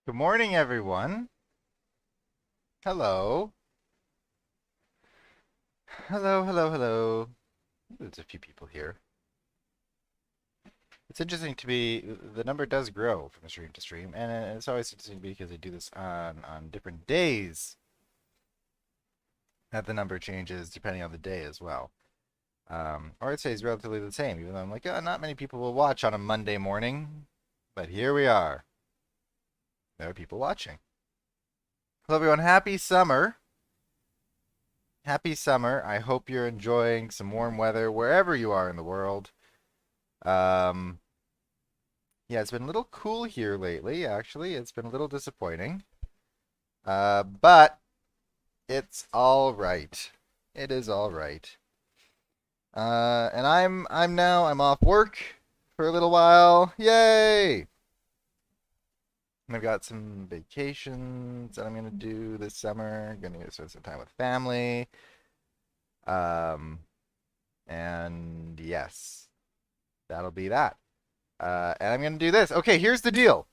Good morning, everyone. Hello. Hello, hello, hello. There's a few people here. It's interesting to be, the number does grow from stream to stream, and it's always interesting to be because I do this on different days that the number changes depending on the day as well. Or it stays relatively the same, even though I'm like, oh, not many people will watch on a Monday morning, but here we are. There are people watching. Hello, everyone. Happy summer. Happy summer. I hope you're enjoying some warm weather wherever you are in the world. Um, yeah, it's been a little cool here lately, actually. It's been a little disappointing. But it's all right. It is all right. And I'm off work for a little while. Yay! And I've got some vacations that I'm gonna do this summer. Gonna spend some time with family. Um, and yes, that'll be that. And I'm going to do this. Okay, here's the deal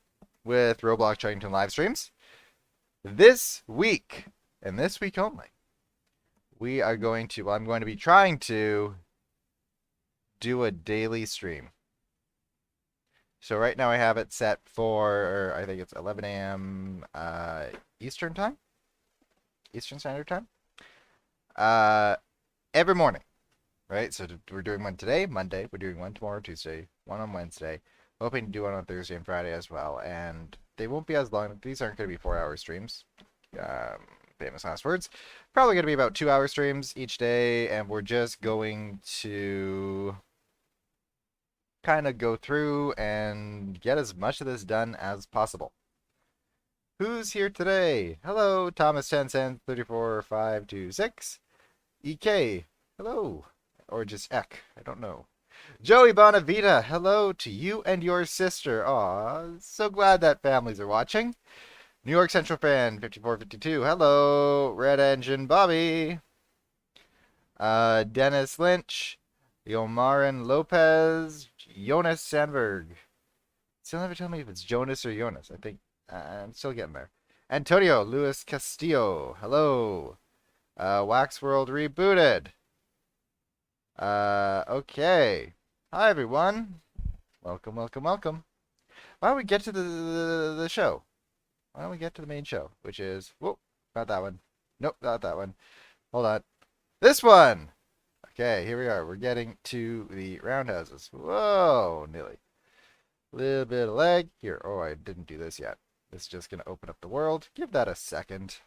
with Roblox Chuggington live streams. This week, and this week only, we are going to, well, I'm going to be trying to do a daily stream. So right now I have it set for, I think it's 11 a.m. Eastern time? Eastern Standard Time? Every morning. Right, so we're doing one today, Monday. We're doing one tomorrow, Tuesday. One on Wednesday. Hoping to do one on Thursday and Friday as well. And they won't be as long. These aren't going to be 4-hour streams. Famous last words. Probably going to be about 2-hour streams each day. And we're just going to kind of go through and get as much of this done as possible. Who's here today? Hello, Thomas 10cents 34526. EK. Hello. Or just Eck. I don't know. Joey Bonavita, hello to you and your sister. Aw, so glad that families are watching. New York Central fan 5452, hello. Red Engine Bobby. Dennis Lynch. Yomarin Lopez. Jonas Sandberg. Still never tell me if it's Jonas or Jonas. I think I'm still getting there. Antonio Luis Castillo, hello. Wax World Rebooted. Okay. Hi, everyone. Welcome, welcome, welcome. Why don't we get to the show? Why don't we get to the main show, which is, whoop, not that one. Nope, not that one. Hold on. This one! Okay, here we are. We're getting to the roundhouses. Whoa, nearly. Little bit of lag. Here, oh, I didn't do this yet. This is just going to open up the world. Give that a second.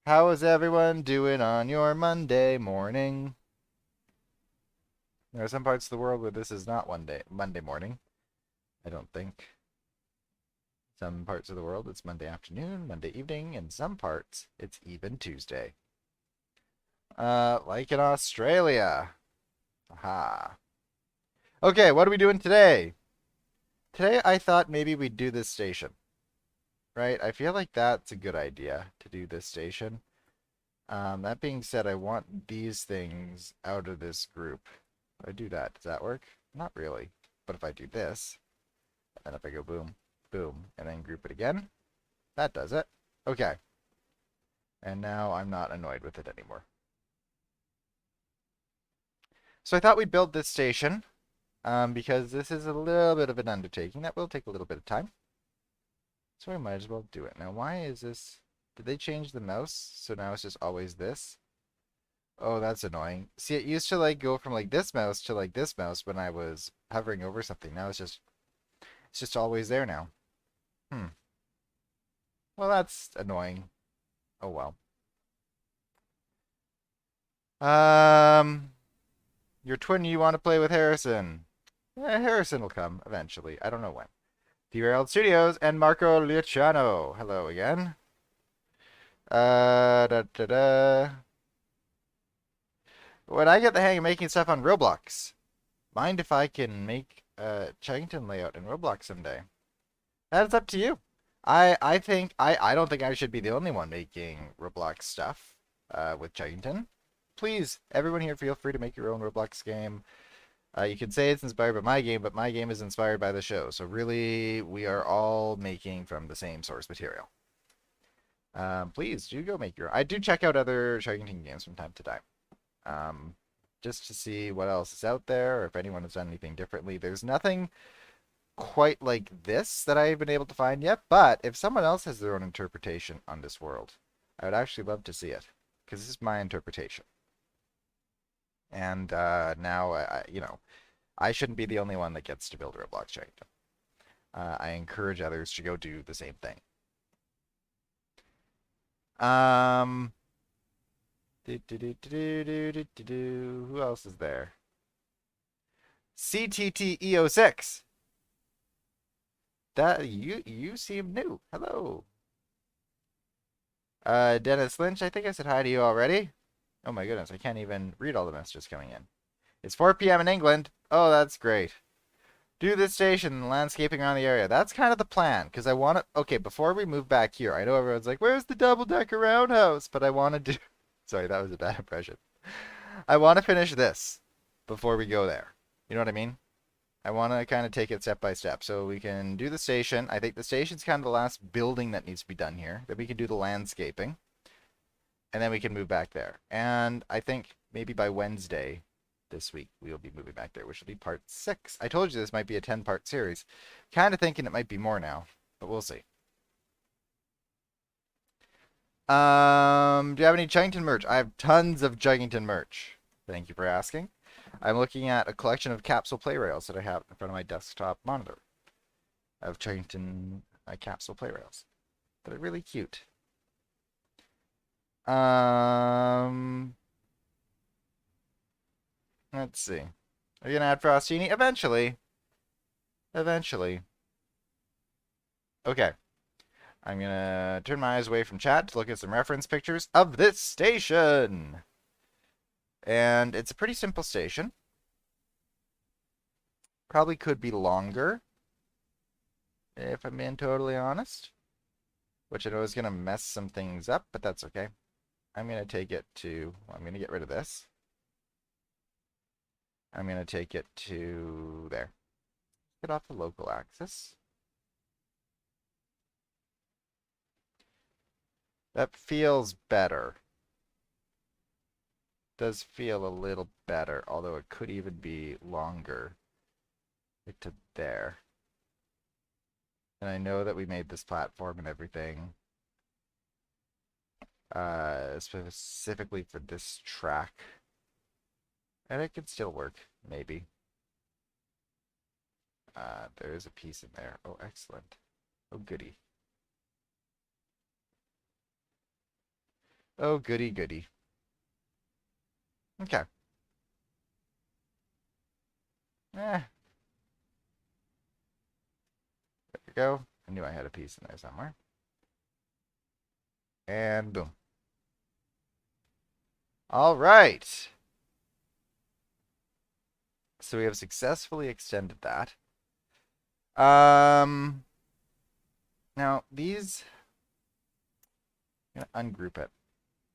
How is everyone doing on your Monday morning? There are some parts of the world where this is not Monday morning. I don't think. Some parts of the world it's Monday afternoon, Monday evening, and some parts it's even Tuesday. Like in Australia. Aha. Okay, what are we doing today? Today I thought maybe we'd do this station. Right? I feel like that's a good idea to do this station. That being said, I want these things out of this group. If I do that, does that work? Not really. But if I do this, and then if I go boom, boom, and then group it again, that does it. Okay. And now I'm not annoyed with it anymore. So I thought we'd build this station, because this is a little bit of an undertaking. That will take a little bit of time. So I might as well do it. Now, why is this? Did they change the mouse? So now it's just always this? Oh, that's annoying. See, it used to like go from like this mouse to like this mouse when I was hovering over something. Now it's just always there now. Well, that's annoying. Oh well. Your twin you want to play with Harrison. Harrison will come eventually. I don't know when. Derailed Studios and Marco Luciano. Hello again. Da, da, da. When I get the hang of making stuff on Roblox, mind if I can make a Chuggington layout in Roblox someday? That's up to you. I think I don't think I should be the only one making Roblox stuff with Chuggington. Please, everyone here, feel free to make your own Roblox game. You can say it's inspired by but my game is inspired by the show. So really, we are all making from the same source material. Please do go make your. I do check out other Chuggington games from time to time, just to see what else is out there or if anyone has done anything differently. There's nothing quite like this that I've been able to find yet, but if someone else has their own interpretation on this world, I would actually love to see it because this is my interpretation. And now, I shouldn't be the only one that gets to build Roblox Chuggington. I encourage others to go do the same thing. Who else is there? CTTEO6. That you seem new. Hello. Dennis Lynch, I think I said hi to you already. Oh my goodness, I can't even read all the messages coming in. It's 4 p.m. in England. Oh, that's great. Do this station, landscaping around the area. That's kind of the plan, because I want to... Okay, before we move back here, I know everyone's like, where's the double-decker roundhouse? But I want to do... Sorry, that was a bad impression. I want to finish this before we go there. You know what I mean? I want to kind of take it step by step. So we can do the station. I think the station's kind of the last building that needs to be done here. Then we can do the landscaping. And then we can move back there. And I think maybe by Wednesday this week, we'll be moving back there, which will be part 6. I told you this might be a 10-part series. Kind of thinking it might be more now, but we'll see. Do you have any Chuggington merch? I have tons of Chuggington merch. Thank you for asking. I'm looking at a collection of capsule play rails that I have in front of my desktop monitor. I have Chuggington capsule play rails that are really cute. Let's see. Are you gonna add Frostini? Eventually. Eventually. Okay. I'm gonna turn my eyes away from chat to look at some reference pictures of this station. And it's a pretty simple station. Probably could be longer, if I'm being totally honest. Which I know is gonna mess some things up, but that's okay. I'm gonna take it to... Well, I'm gonna get rid of this. I'm going to take it to there. Get off the local axis. That feels better. Does feel a little better, although it could even be longer. Get to there. And I know that we made this platform and everything specifically for this track. And it can still work, maybe. There is a piece in there. Oh, excellent. Oh, goody. Oh, goody, goody. Okay. There we go. I knew I had a piece in there somewhere. And boom. All right. So we have successfully extended that. Now these, I'm gonna ungroup it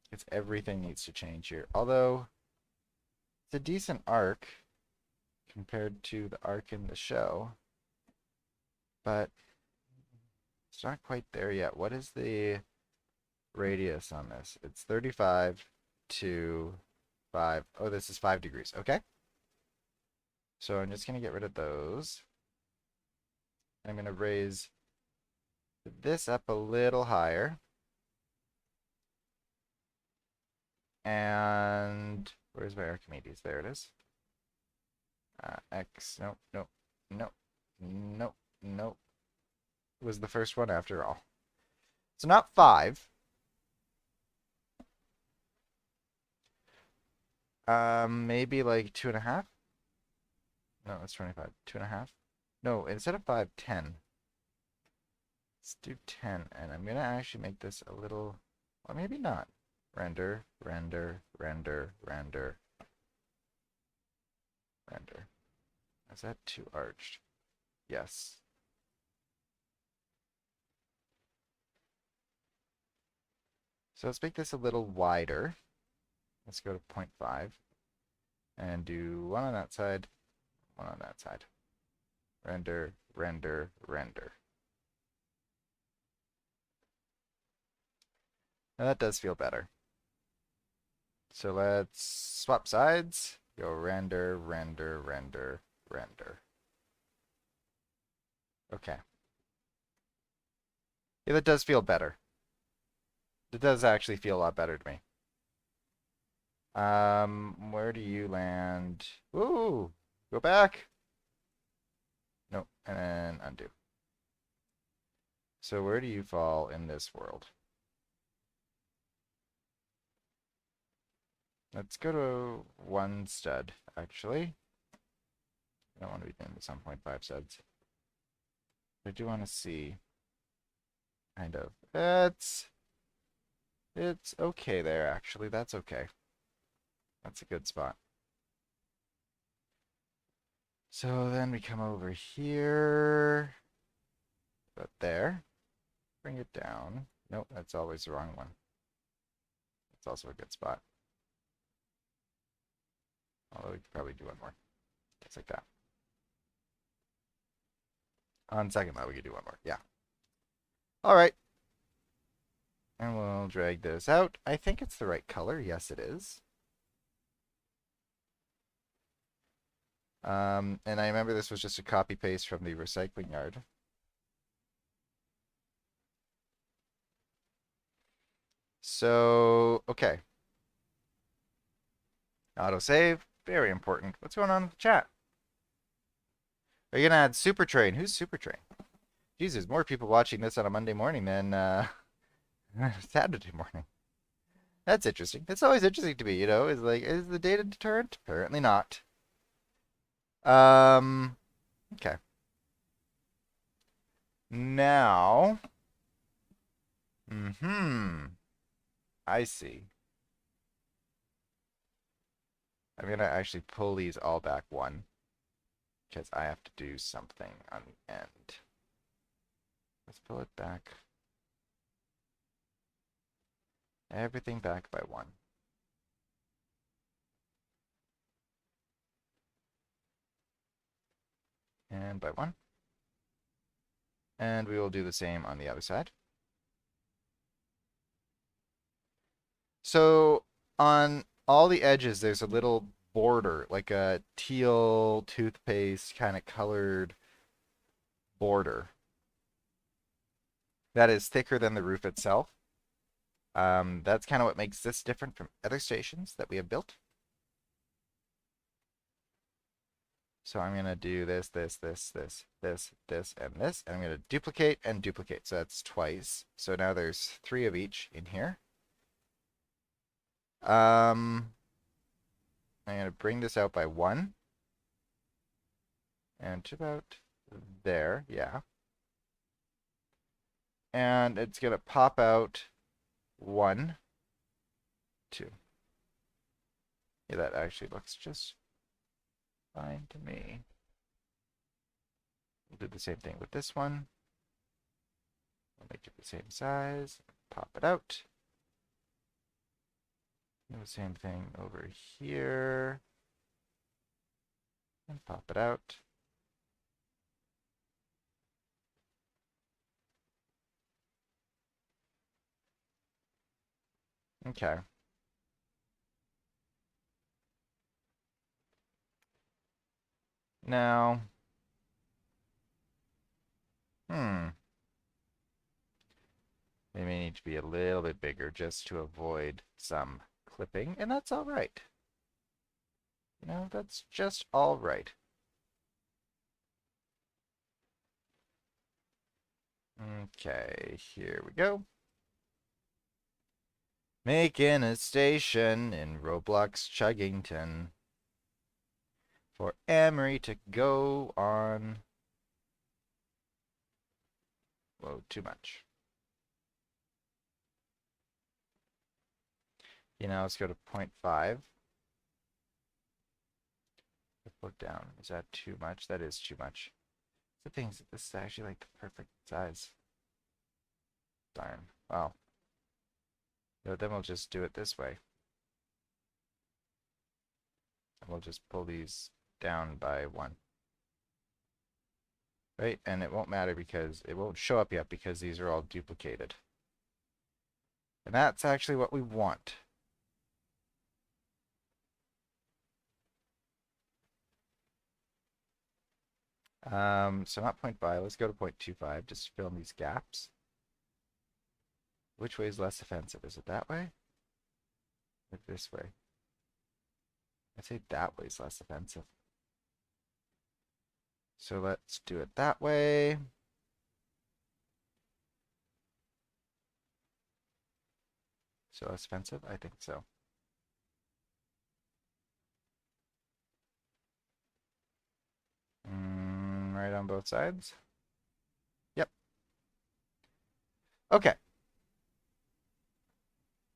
because everything needs to change here. Although it's a decent arc compared to the arc in the show, but it's not quite there yet. What is the radius on this? It's 35 to 5. Oh, this is 5 degrees. Okay. So I'm just going to get rid of those. I'm going to raise this up a little higher. And where's my Archimedes? There it is. X, nope, nope, nope, nope, nope. Was the first one after all. So not 5. Maybe like 2.5. No, it's 25. 2.5. No, instead of 5, 10. Let's do 10, and I'm gonna actually make this a little, or maybe not. Render, render, render, render, render. Is that too arched? Yes. So let's make this a little wider. Let's go to 0.5 and do one on that side one on that side. Render, render, render. Now that does feel better. So let's swap sides. Go render, render, render, render. Okay. Yeah, that does feel better. It does actually feel a lot better to me. Where do you land? Ooh, go back. Nope, and then undo. So where do you fall in this world? Let's go to one stud, actually. I don't want to be doing the 7.5 studs. I do want to see, kind of. It's okay there, actually. That's okay. That's a good spot. So then we come over here. About there. Bring it down. Nope, that's always the wrong one. That's also a good spot. Although we could probably do one more. Just like that. On second thought, we could do one more. Yeah. All right. And we'll drag this out. I think it's the right color. Yes, it is. And I remember this was just a copy paste from the recycling yard. So, okay. Autosave, very important. What's going on in the chat? Are you going to add Super Train? Who's Super Train? Jesus, more people watching this on a Monday morning than Saturday morning. That's interesting. It's always interesting to me, you know? Is like, is the data deterrent? Apparently not. Okay. Now, I see. I'm gonna actually pull these all back one because I have to do something on the end. Let's pull it back. Everything back by one. And by one. And we will do the same on the other side. So on all the edges, there's a little border, like a teal toothpaste kind of colored border that is thicker than the roof itself. That's kind of what makes this different from other stations that we have built. So I'm going to do this, this, this, this, this, this, and this. And I'm going to duplicate and duplicate. So that's twice. So now there's 3 of each in here. I'm going to bring this out by 1. And to about there, yeah. And it's going to pop out 1, 2. Yeah, that actually looks just fine to me. We'll do the same thing with this one. We'll make it the same size. Pop it out. Do the same thing over here. And pop it out. Okay. Now, they may need to be a little bit bigger just to avoid some clipping, and that's all right. You know, that's just all right. Okay, here we go. Making a station in Roblox Chuggington for Emery to go on. Whoa, too much. You know, let's go to 0.5. Look down. Is that too much? That is too much. The thing is, this is actually like the perfect size. Darn. Well. No, then we'll just do it this way. And we'll just pull these down by 1. right? And it won't matter because it won't show up yet because these are all duplicated. And that's actually what we want. So not 0.5, let's go to 0.25, just to fill in these gaps. Which way is less offensive? Is it that way? Or this way? I'd say that way is less offensive. So let's do it that way. So less offensive? I think so. Right on both sides? Yep. Okay.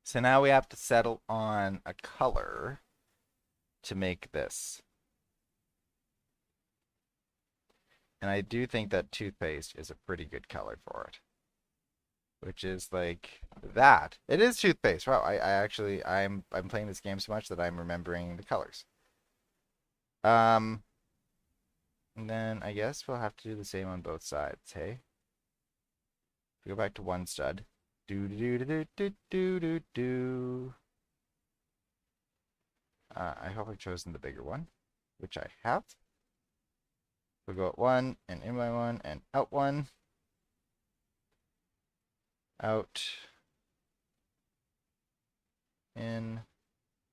So now we have to settle on a color to make this. And I do think that toothpaste is a pretty good color for it. Which is like that. It is toothpaste. Wow, I actually I'm playing this game so much that I'm remembering the colors. And then I guess we'll have to do the same on both sides, hey? If we go back to one stud. Do do do do do do do do. I hope I've chosen the bigger one, which I have. We'll go at one and in by one and out one. Out. In.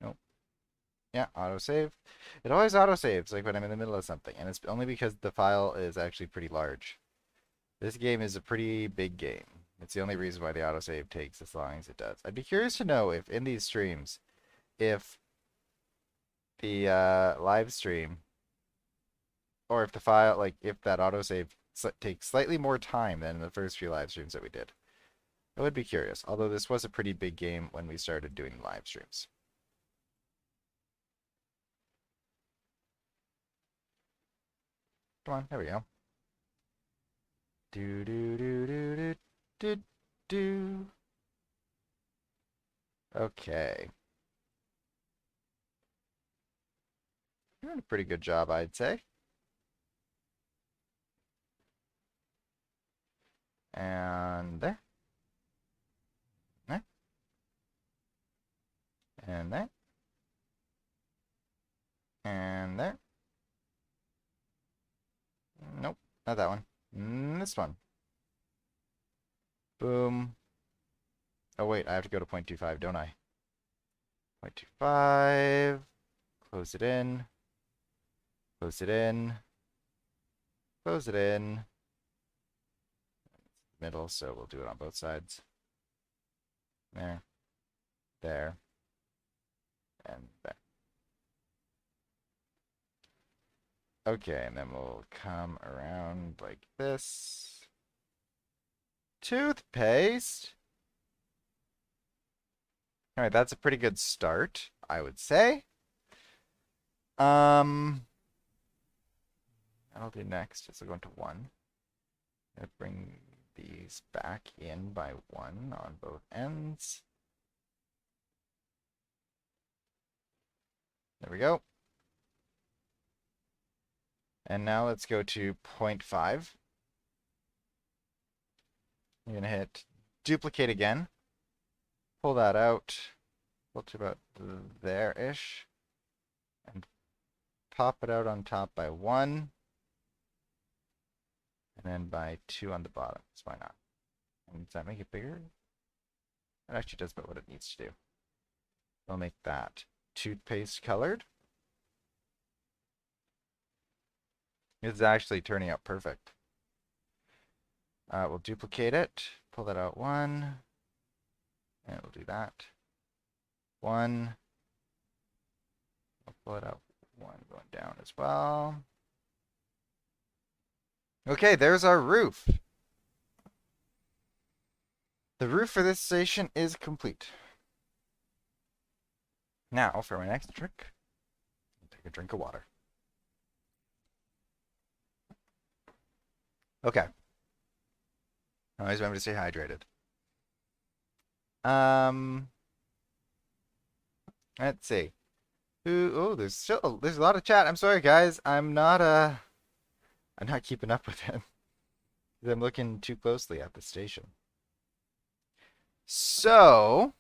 Nope. Yeah, autosave. It always autosaves, like when I'm in the middle of something, and it's only because the file is actually pretty large. This game is a pretty big game. It's the only reason why the autosave takes as long as it does. I'd be curious to know if in these streams, if the live stream, or if the file, like if that autosave takes slightly more time than the first few live streams that we did. I would be curious, although this was a pretty big game when we started doing live streams. Come on, there we go. Do do do do do do do. Okay. You're doing a pretty good job, I'd say. And there. There. And there. And there. Nope, not that one. This one. Boom. Oh wait, I have to go to 0.25, don't I? 0.25. Close it in. Close it in. Close it in. Middle, so we'll do it on both sides. There. There. And there. Okay, and then we'll come around like this. Toothpaste. All right, that's a pretty good start, I would say. I'll do next is I'll go into one. I'll bring these back in by one on both ends. There we go. And now let's go to 0.5. You're going to hit duplicate again. Pull that out. Pull to about there-ish. And pop it out on top by one. And then by two on the bottom. So why not? And does that make it bigger? It actually does about what it needs to do. We'll make that toothpaste colored. It's actually turning out perfect. We'll duplicate it, pull that out one, and we'll do that. One, we'll pull it out one going down as well. Okay, there's our roof. The roof for this station is complete. Now, for my next trick, I'll take a drink of water. Okay. Always remember to stay hydrated. Let's see. Oh, there's a lot of chat. I'm sorry, guys. I'm not keeping up with it. I'm looking too closely at the station. So,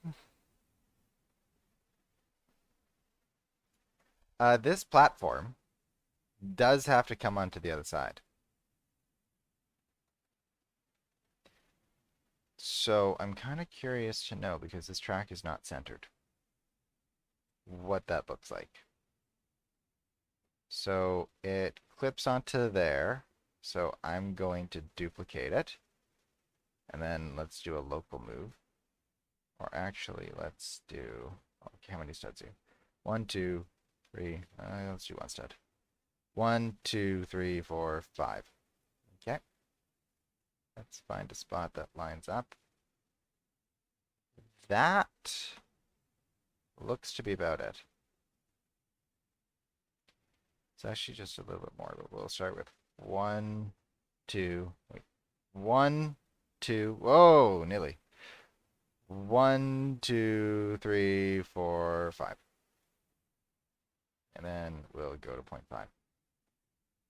this platform does have to come onto the other side. So I'm kind of curious to know, because this track is not centered, what that looks like. So it clips onto there. So I'm going to duplicate it. And then let's do a local move. Or actually, let's do, okay, how many studs here? 1, 2, 3, let's do one stud. 1, 2, 3, 4, 5. Okay. Let's find a spot that lines up. That looks to be about it. It's actually just a little bit more, but we'll start with 1, 2, wait, 1, 2, whoa, nearly. 1, 2, 3, 4, 5. And then we'll go to 0.5.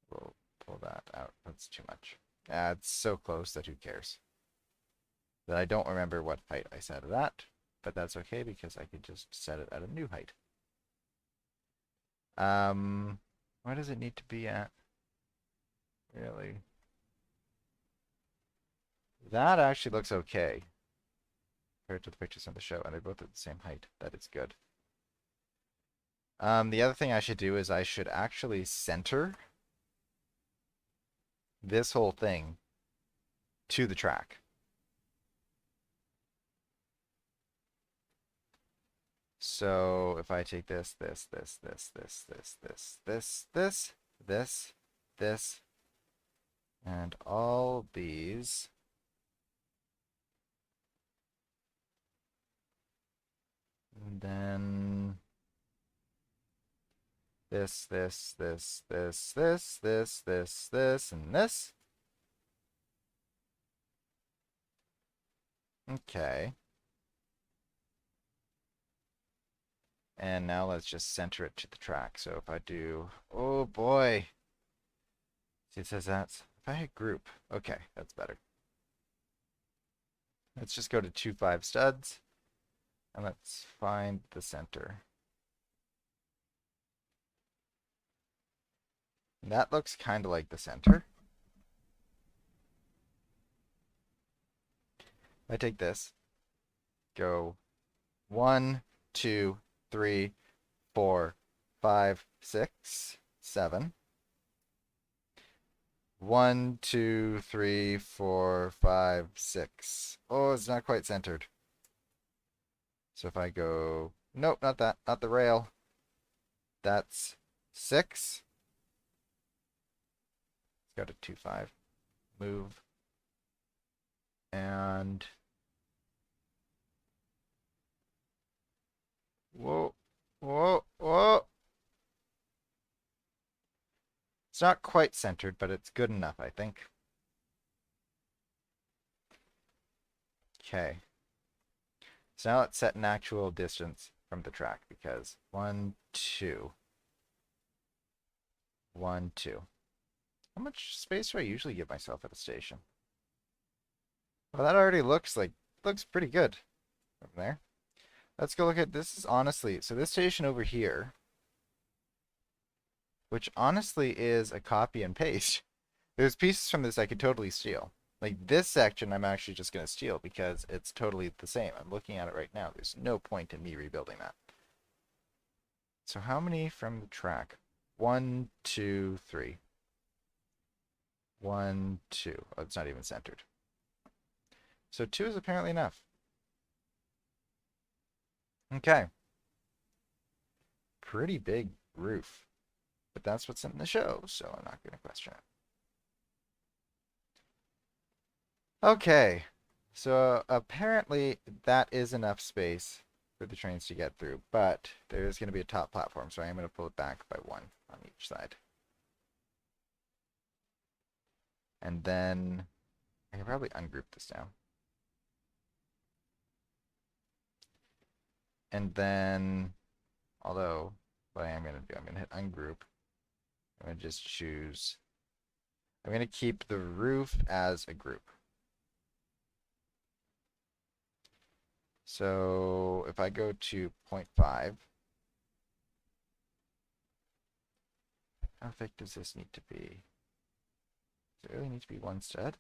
We'll pull that out. That's too much. It's so close that who cares? That I don't remember what height I set it at, but that's okay because I could just set it at a new height. Where does it need to be at? Really? That actually looks okay compared to the pictures on the show, and they're both at the same height. That is good. The other thing I should do is I should actually center this whole thing to the track. So if I take this, this, and all these, and then this, and this. Okay. And now let's just center it to the track. So if I do, oh boy. See, it says that's, if I hit group, okay, that's better. Let's just go to 2, 5 studs, and let's find the center. And that looks kind of like the center. If I take this, go 1, 2, 3, 4, 5, 6, 7. 1, 2, 3, 4, 5, 6. Oh, it's not quite centered. So if I go, nope, not that, not the rail. That's 6. Let's go to 2, 5. Move. And whoa, whoa, whoa. It's not quite centered, but it's good enough, I think. Okay. So now let's set an actual distance from the track, because 1, 2. 1, 2. How much space do I usually give myself at a station? Well, that already looks pretty good from there. Let's go look at this. Is honestly, so this station over here, which honestly is a copy and paste. There's pieces from this I could totally steal. Like this section I'm actually just going to steal because it's totally the same. I'm looking at it right now. There's no point in me rebuilding that. So how many from the track? 1, 2, 3. 1, 2. Oh, it's not even centered. So 2 is apparently enough. Okay. Pretty big roof. But that's what's in the show, so I'm not going to question it. Okay. So apparently that is enough space for the trains to get through, but there's going to be a top platform, so I am going to pull it back by 1 on each side. And then I can probably ungroup this now. And then, although what I am going to do, I'm going to hit ungroup. I'm going to just choose I'm going to keep the roof as a group. So if I go to 0.5, how thick does this need to be? Does it really need to be one stud?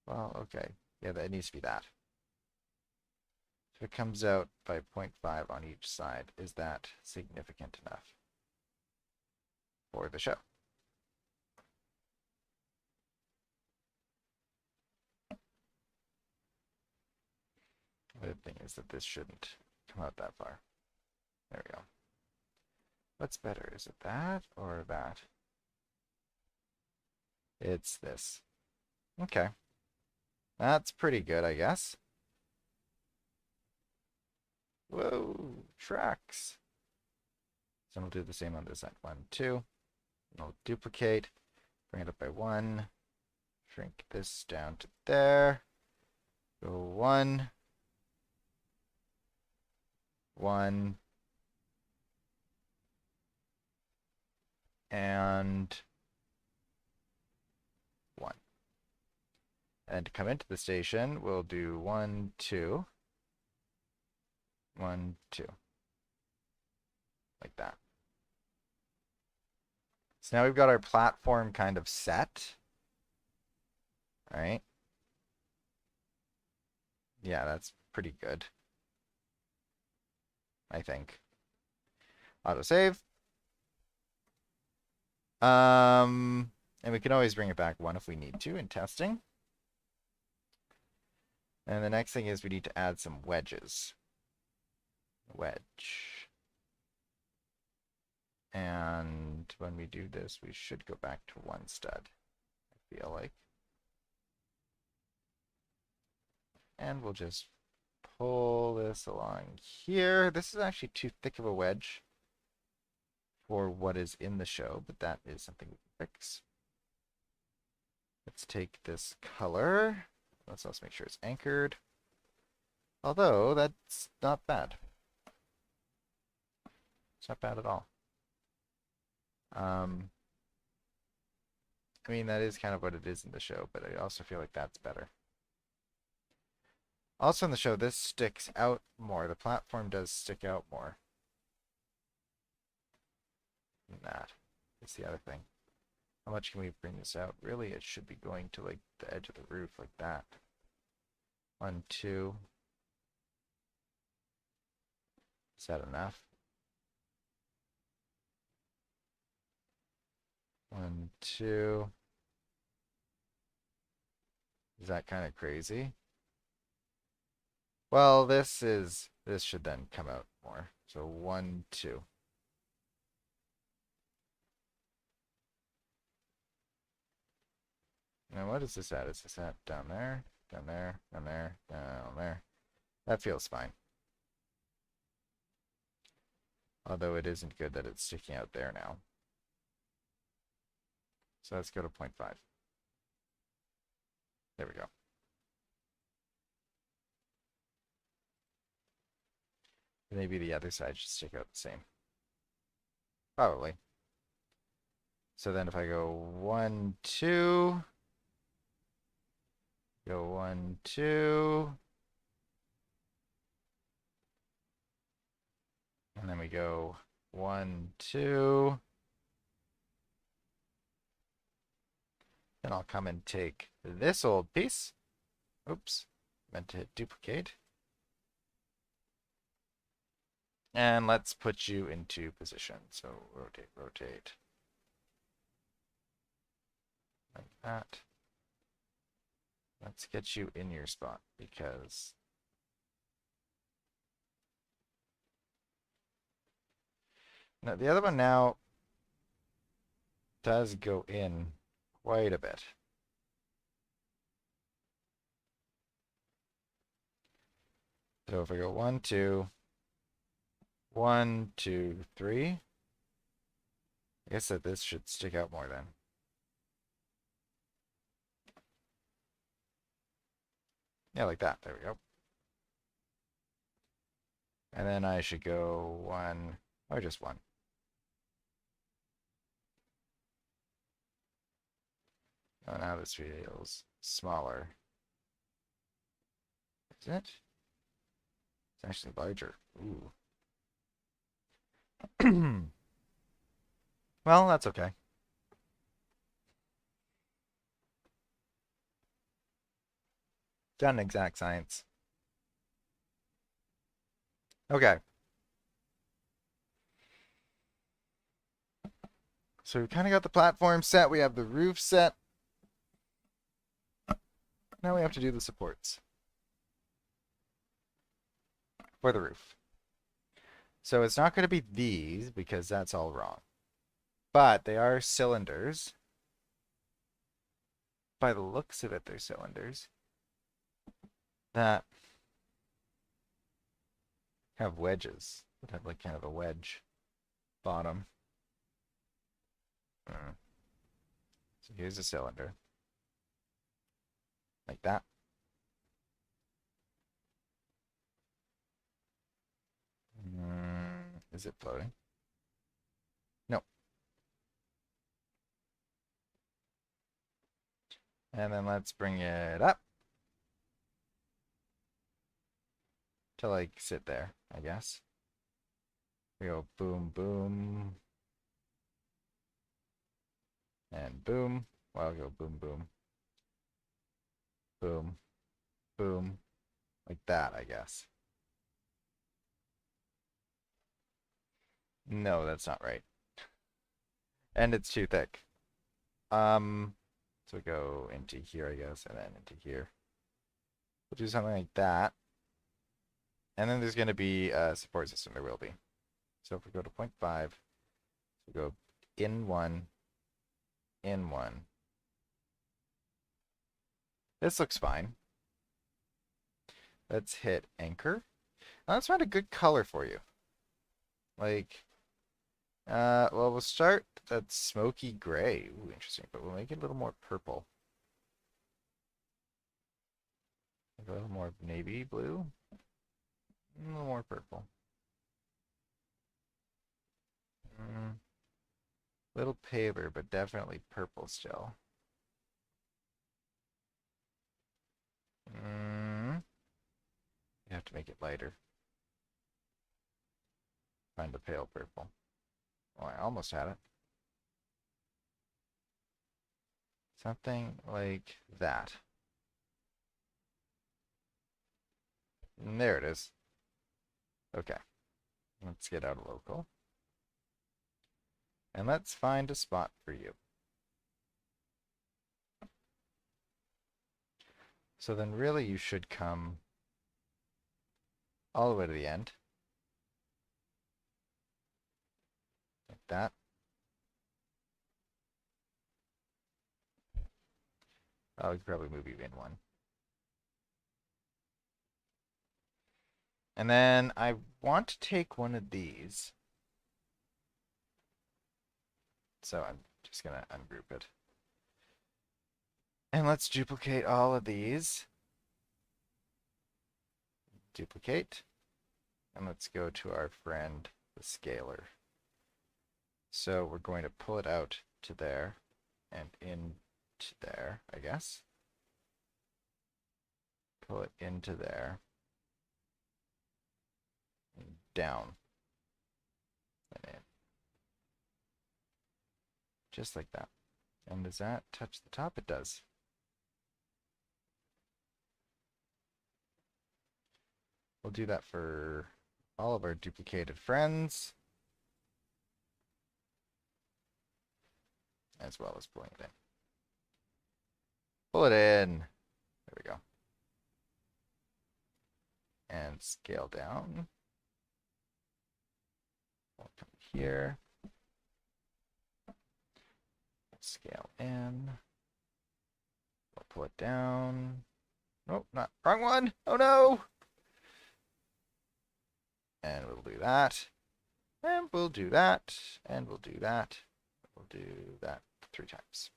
Well, okay. Yeah, that needs to be that. So it comes out by 0.5 on each side. Is that significant enough for the show? The thing is that this shouldn't come out that far. There we go. What's better? Is it that or that? It's this. Okay. That's pretty good, I guess. Whoa, tracks. So we'll do the same on this side. 1, 2. And I'll duplicate, bring it up by 1, shrink this down to there. Go 1, 1, and 1. And to come into the station, we'll do 1, 2, 1, 2. Like that. So now we've got our platform kind of set. All right. Yeah, that's pretty good, I think. Autosave. And we can always bring it back 1 if we need to in testing. And the next thing is we need to add some wedges. Wedge. And when we do this, we should go back to 1 stud, I feel like. And we'll just pull this along here. This is actually too thick of a wedge for what is in the show, but that is something we can fix. Let's take this color. Let's also make sure it's anchored. Although, that's not bad. It's not bad at all. I mean, that is kind of what it is in the show, but I also feel like that's better. Also in the show, this sticks out more. The platform does stick out more than that. That's the other thing. How much can we bring this out? Really, it should be going to like the edge of the roof like that. 1, 2. Is that enough? 1, 2. Is that kind of crazy? Well, this should then come out more. So 1, 2. Now what is this at? Is this at down there, down there, down there, down there? That feels fine. Although it isn't good that it's sticking out there now. So let's go to 0.5. There we go. Maybe the other side should stick out the same. Probably. So then if I go 1, 2, go 1, 2, and then we go 1, 2, then I'll come and take this old piece. Oops, meant to hit duplicate. And let's put you into position. So rotate, rotate. Like that. Let's get you in your spot because now the other one now does go in quite a bit. So if I go 1, 2, 1, 2, 3, I guess that this should stick out more then. Yeah, like that. There we go. And then I should go 1, or just 1. Oh, now this feels smaller. Is it? It's actually larger. Ooh. Well, that's okay. Done exact science. Okay. So we kind of got the platform set. We have the roof set. Now we have to do the supports for the roof. So it's not going to be these because that's all wrong. But they are cylinders. By the looks of it, they're cylinders that have wedges, that have like kind of a wedge bottom. So here's a cylinder. Like that. Is it floating? No. And then let's bring it up to like sit there, I guess. We go boom, boom. And boom. Well, I'll go boom, boom. Boom. Boom. Like that, I guess. No, that's not right. And it's too thick. So we go into here, I guess, and then into here. We'll do something like that. And then there's going to be a support system. There will be. So if we go to 0.5, we go in one, in one. This looks fine. Let's hit anchor. Now let's find a good color for you. Like, well, we'll start that smoky gray. Ooh, interesting. But we'll make it a little more purple. Like a little more navy blue. A little more purple. Little paler, but definitely purple still. You have to make it lighter. Find a pale purple. Oh, I almost had it. Something like that. And there it is. Okay. Let's get out of local. And let's find a spot for you. So then really you should come all the way to the end. Like that. Oh, we could probably move you in one. And then I want to take one of these. So I'm just going to ungroup it. And let's duplicate all of these. Duplicate. And let's go to our friend, the scaler. So we're going to pull it out to there and into there, I guess. Pull it into there. And down. And in. Just like that. And does that touch the top? It does. We'll do that for all of our duplicated friends, as well as pulling it in. Pull it in. There we go. And scale down. We'll come here. Scale in. We'll pull it down. Nope, not wrong one. Oh no! And we'll do that. And we'll do that. And we'll do that. We'll do that 3 times.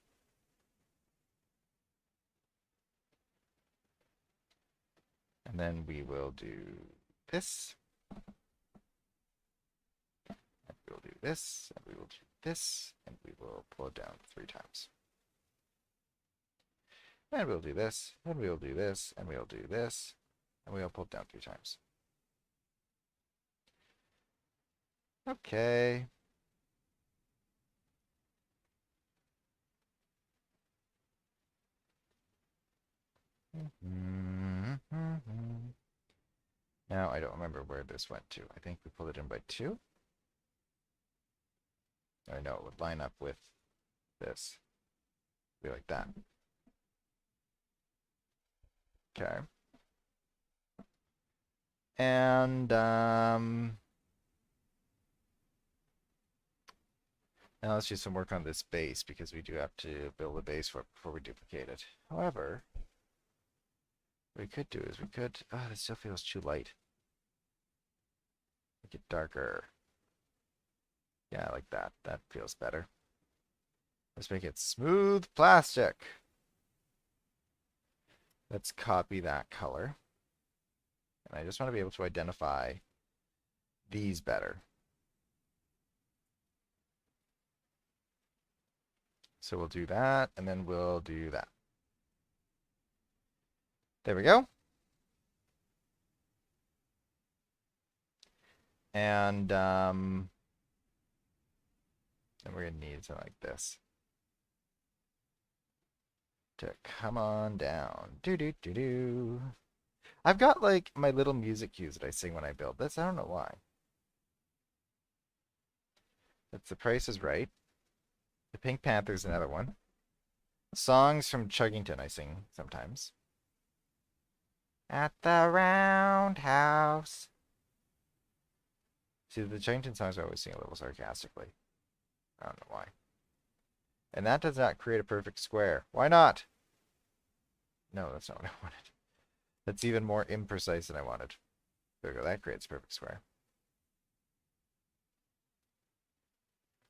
And then we will do this. And we'll do this. And we will do this. And we will pull it down 3 times. And we'll do this, and we'll do this, and we'll do this, and we'll pull it down 3 times. Okay. Now I don't remember where this went to. I think we pulled it in by 2. I know it would line up with this. Be like that. Okay. And now let's do some work on this base because we do have to build a base for it before we duplicate it. However, what we could do is we could, oh, this still feels too light. Make it darker. Yeah, like that. That feels better. Let's make it smooth plastic. Let's copy that color. And I just want to be able to identify these better. So we'll do that, and then we'll do that. There we go. And then we're going to need something like this to come on down. Do-do-do-do. I've got like my little music cues that I sing when I build this. I don't know why. That's The Price is Right. The Pink Panther's another one. Songs from Chuggington I sing sometimes. At the Roundhouse. See, the Chuggington songs I always sing a little sarcastically. I don't know why. And that does not create a perfect square. Why not? No, that's not what I wanted. That's even more imprecise than I wanted. There we go. That creates a perfect square.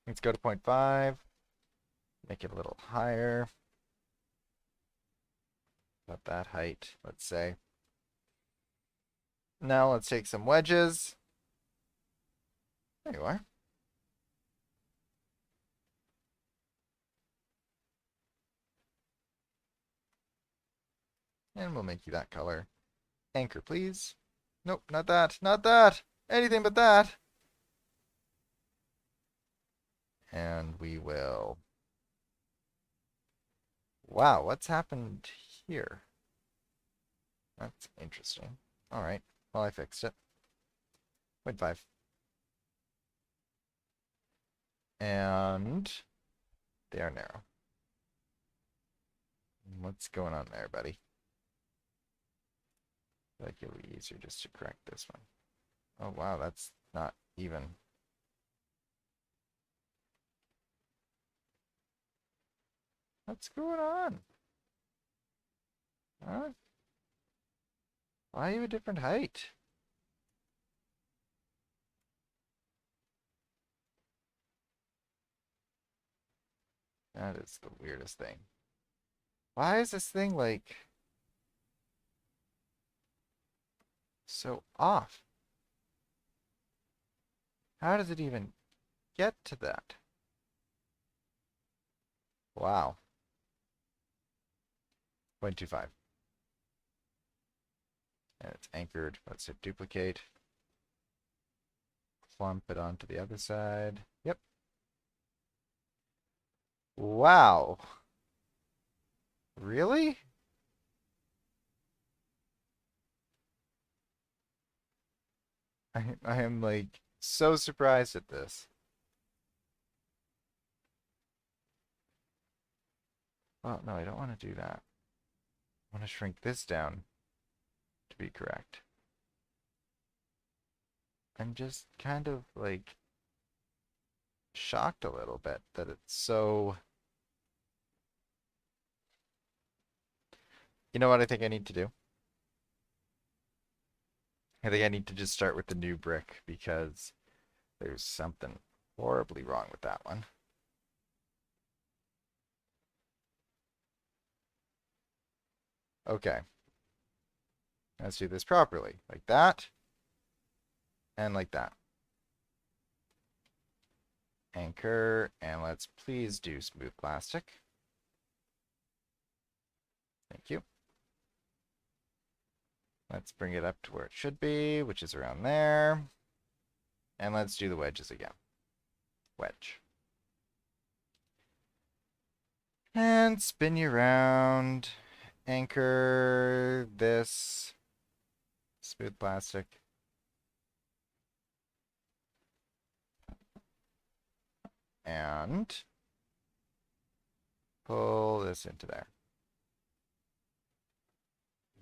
Let's go to 0.5. Make it a little higher. About that height, let's say. Now let's take some wedges. There you are. And we'll make you that color. Anchor, please. Nope, not that. Not that. Anything but that. And we will... Wow, what's happened here? That's interesting. All right. Well, I fixed it. 0.5. And they are narrow. What's going on there, buddy? I feel like it'll be easier just to correct this one. Oh, wow, that's not even. What's going on? Huh? Why are you a different height? That is the weirdest thing. Why is this thing like so off? How does it even get to that? Wow. 0.25. And it's anchored. Let's hit duplicate. Clump it onto the other side. Yep. Wow. Really? I am like so surprised at this. Well, no, I don't want to do that. I want to shrink this down to be correct. I'm just kind of like shocked a little bit that it's so... You know what I think I need to do? I think I need to just start with the new brick because there's something horribly wrong with that one. Okay. Let's do this properly. Like that. And like that. Anchor. And let's please do smooth plastic. Thank you. Let's bring it up to where it should be, which is around there. And let's do the wedges again. Wedge. And spin you around. Anchor this. Smooth plastic. And pull this into there.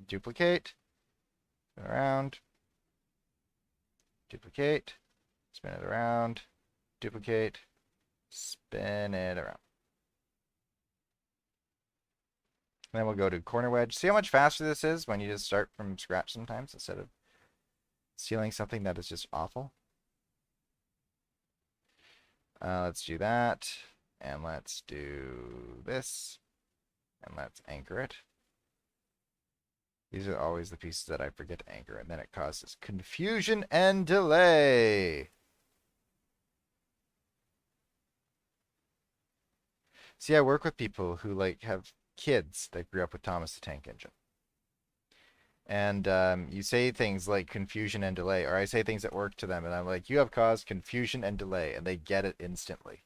Duplicate. Spin around. Duplicate. Spin it around. Duplicate. Spin it around. And then we'll go to corner wedge. See how much faster this is when you just start from scratch sometimes instead of sealing something that is just awful. Let's do that. And let's do this. And let's anchor it. These are always the pieces that I forget to anchor, and then it causes confusion and delay. See, I work with people who have kids that grew up with Thomas the Tank Engine. And you say things like confusion and delay, or I say things that work to them, and I'm like, you have caused confusion and delay, and they get it instantly.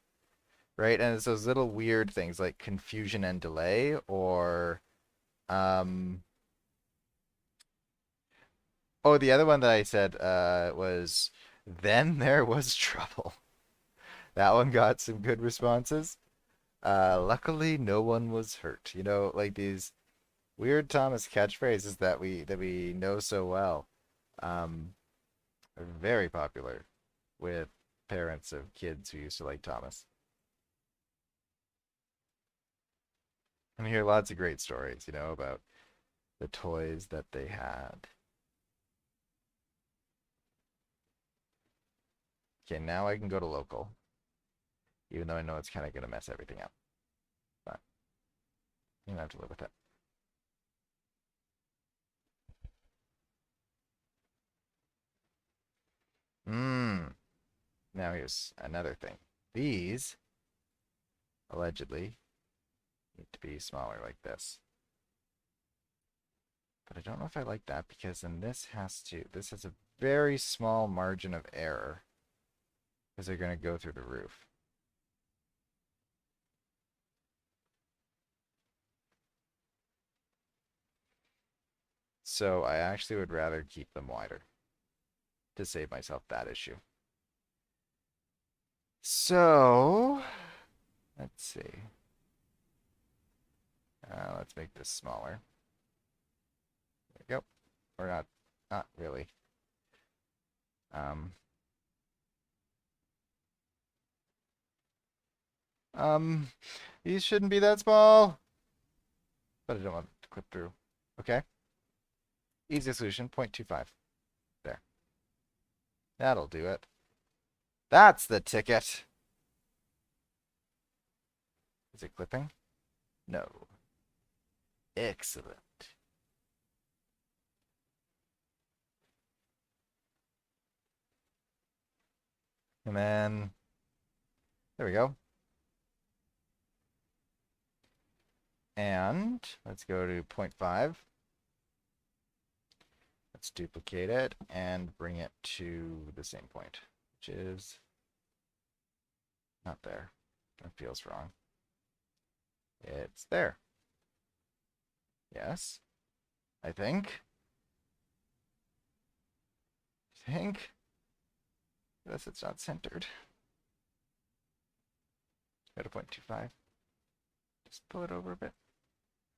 Right? And it's those little weird things like confusion and delay, or oh, the other one that I said was then there was trouble. That one got some good responses. Luckily no one was hurt. You know, like these weird Thomas catchphrases that we know so well. Are very popular with parents of kids who used to like Thomas. And you hear lots of great stories, you know, about the toys that they had. Okay, now I can go to local. Even though I know it's kind of going to mess everything up. But you don't have to live with it. Now here's another thing. These, allegedly, need to be smaller like this. But I don't know if I like that because then this has a very small margin of error. Because they're going to go through the roof. So I actually would rather keep them wider to save myself that issue. So, let's see. Let's make this smaller. There we go. Or not really. These shouldn't be that small. But I don't want it to clip through. Okay. Easy solution, 0.25. There. That'll do it. That's the ticket. Is it clipping? No. Excellent. And then, there we go. And let's go to 0.5. Let's duplicate it and bring it to the same point, which is not there. That feels wrong. It's there. Yes. I think. Yes, it's not centered. Go to 0.25. Just pull it over a bit.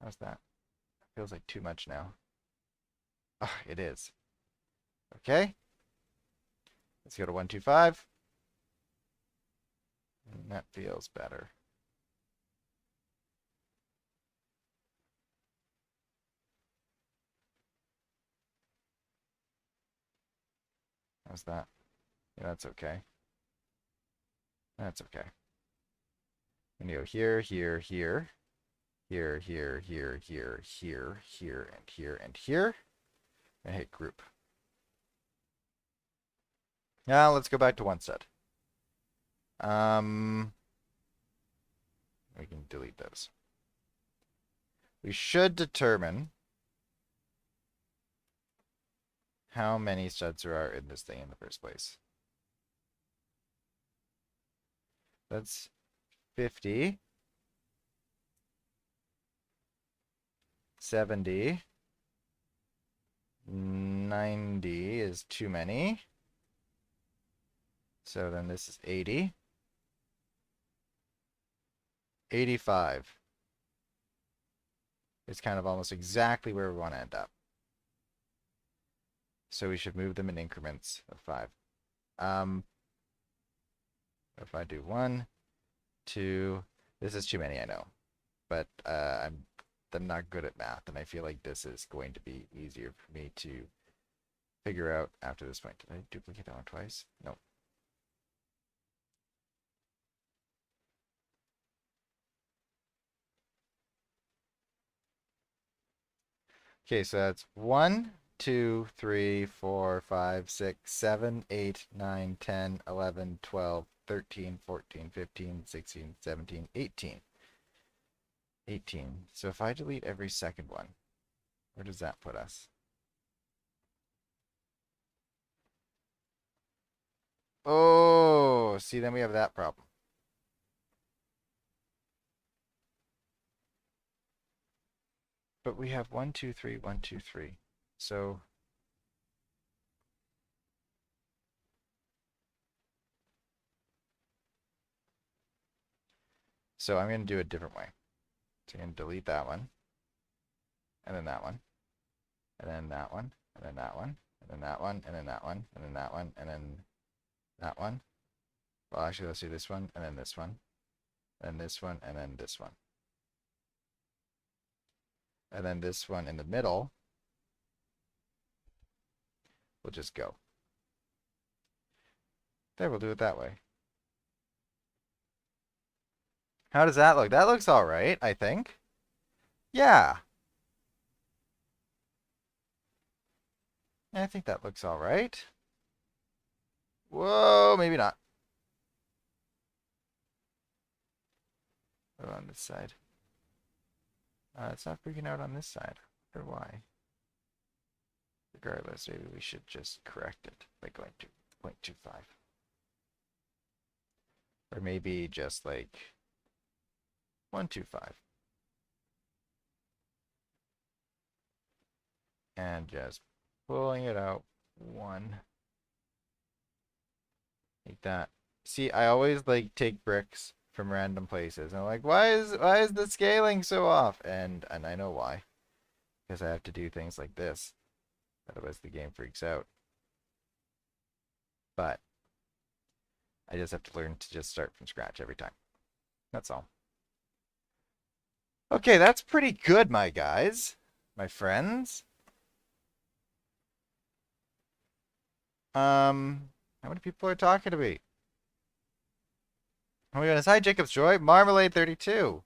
How's that? Feels like too much now. Oh, it is. Okay. Let's go to 125. And that feels better. How's that? Yeah, that's okay. That's okay. And you go here, here, here, here, here, here, here, here, here, and here, and here. And hit group. Now let's go back to one set. We can delete those. We should determine how many studs there are in this thing in the first place. That's 50, 70, 90 is too many. So then this is 80. 85 is kind of almost exactly where we want to end up. So we should move them in increments of 5. If I do 1, 2, this is too many, I know. But I'm not good at math, and I feel like this is going to be easier for me to figure out after this point. Did I duplicate that one twice? No. Okay, so that's 1, 2, 3, 4, 5, 6, 7, 8, 9, 10, 11, 12, 13, 14, 15, 16, 17, 18. 18. So if I delete every second one, where does that put us? Oh, see, then we have that problem. But we have 1, 2, 3, 1, 2, 3. So I'm going to do it a different way. So I'm going to delete that one, and then that one, and then that one, and then that one, and then that one, and then that one, and then that one, and then that one. Well, actually, let's do this one, and then this one, and this one, and then this one. And then this one in the middle will just go. There, we'll do it that way. How does that look? That looks all right, I think. Yeah. I think that looks all right. Whoa, maybe not. Oh, on this side. It's not freaking out on this side. I wonder why. Regardless, maybe we should just correct it by going to 0.25. Or maybe just like 125. And just pulling it out 1. Like that. See, I always like take bricks from random places. And I'm like, why is the scaling so off? And I know why. Because I have to do things like this. Otherwise the game freaks out. But I just have to learn to just start from scratch every time. That's all. Okay, that's pretty good, my guys. My friends. How many people are talking to me? Oh my goodness. Hi, Jacob's Joy. Marmalade32.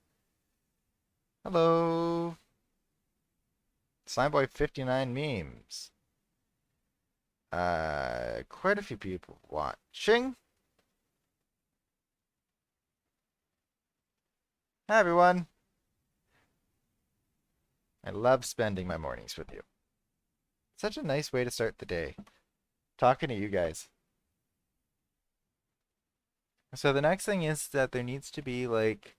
Hello. Slimeboy59 memes. Quite a few people watching. Hi, everyone. I love spending my mornings with you. Such a nice way to start the day. Talking to you guys. So the next thing is that there needs to be like,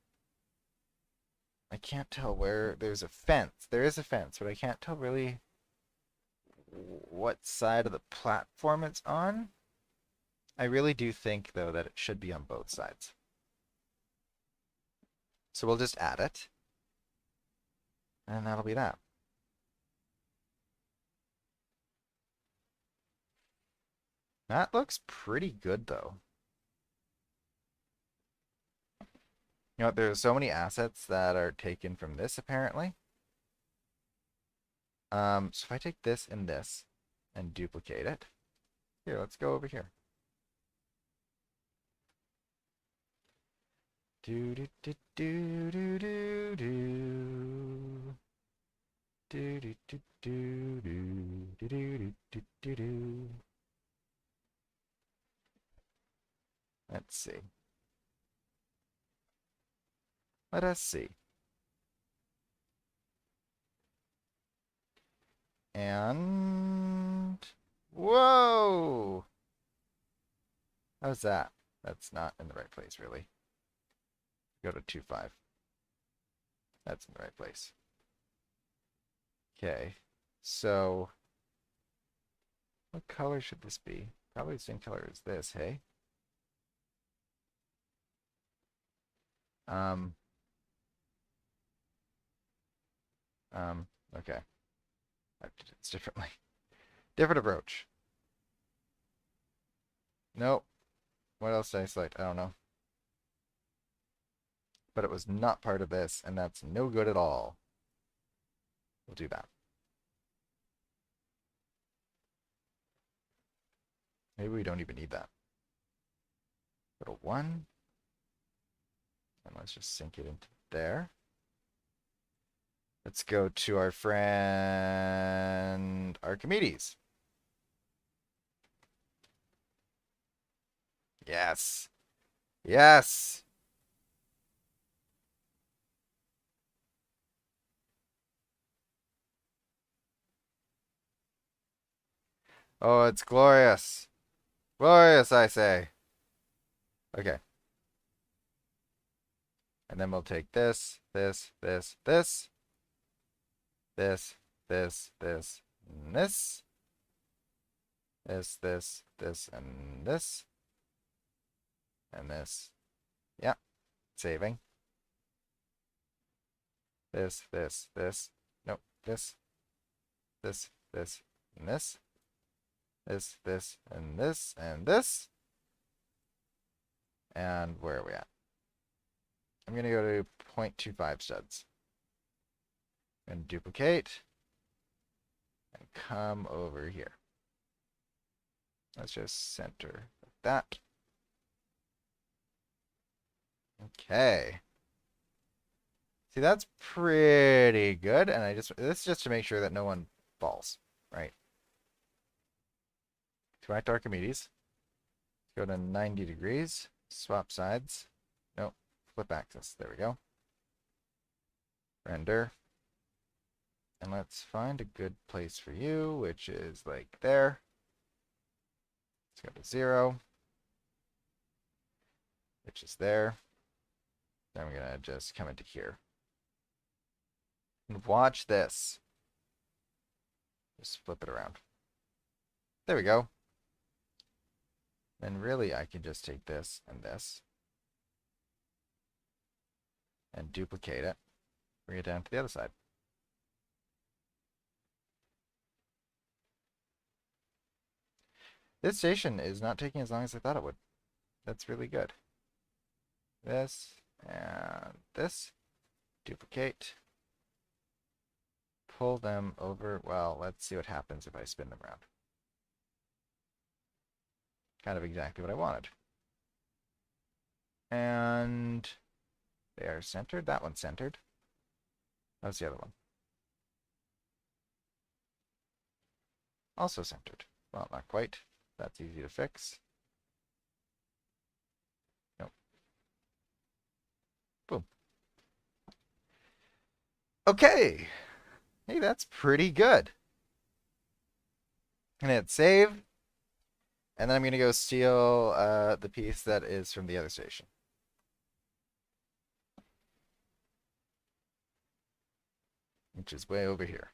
I can't tell where there's a fence. There is a fence, but I can't tell really what side of the platform it's on. I really do think, though, that it should be on both sides. So we'll just add it. And that'll be that. That looks pretty good, though. You know what? There's so many assets that are taken from this, apparently. So if I take this and this and duplicate it. Here, let's go over here. Do do do do do do do. Do do do do do do do do do do. Let's see. Let us see. And whoa! How's that? That's not in the right place, really. Go to 2.5. That's in the right place. Okay, so what color should this be? Probably the same color as this, hey? Um, okay. I have to do this differently. Different approach. Nope. What else did I select? I don't know. But it was not part of this, and that's no good at all. We'll do that. Maybe we don't even need that. Go to 1. And let's just sink it into there. Let's go to our friend Archimedes. Yes. Yes. Oh, it's glorious. Glorious, I say. Okay. And then we'll take this, this, this, this, this, this, this, and this, this, and this, and this. Yeah, saving. This, this. Nope, this, and this. This, and this, and this. And where are we at? I'm going to go to 0.25 studs. And duplicate. And come over here. Let's just center that. Okay. See, that's pretty good. And this is just to make sure that no one falls, right? To my Archimedes. Go to 90 degrees. Swap sides. Nope. Flip axis. There we go. Render. And let's find a good place for you, which is like there. Let's go to 0. Which is there. Then we're going to just come into here. And watch this. Just flip it around. There we go. And really, I can just take this and this. And duplicate it. Bring it down to the other side. This station is not taking as long as I thought it would. That's really good. This and this. Duplicate. Pull them over. Well, let's see what happens if I spin them around. Kind of exactly what I wanted. And they are centered. That one's centered. How's the other one? Also centered. Well, not quite. That's easy to fix. Nope. Boom. Okay. Hey, that's pretty good. And hit save. And then I'm going to go steal the piece that is from the other station. Which is way over here.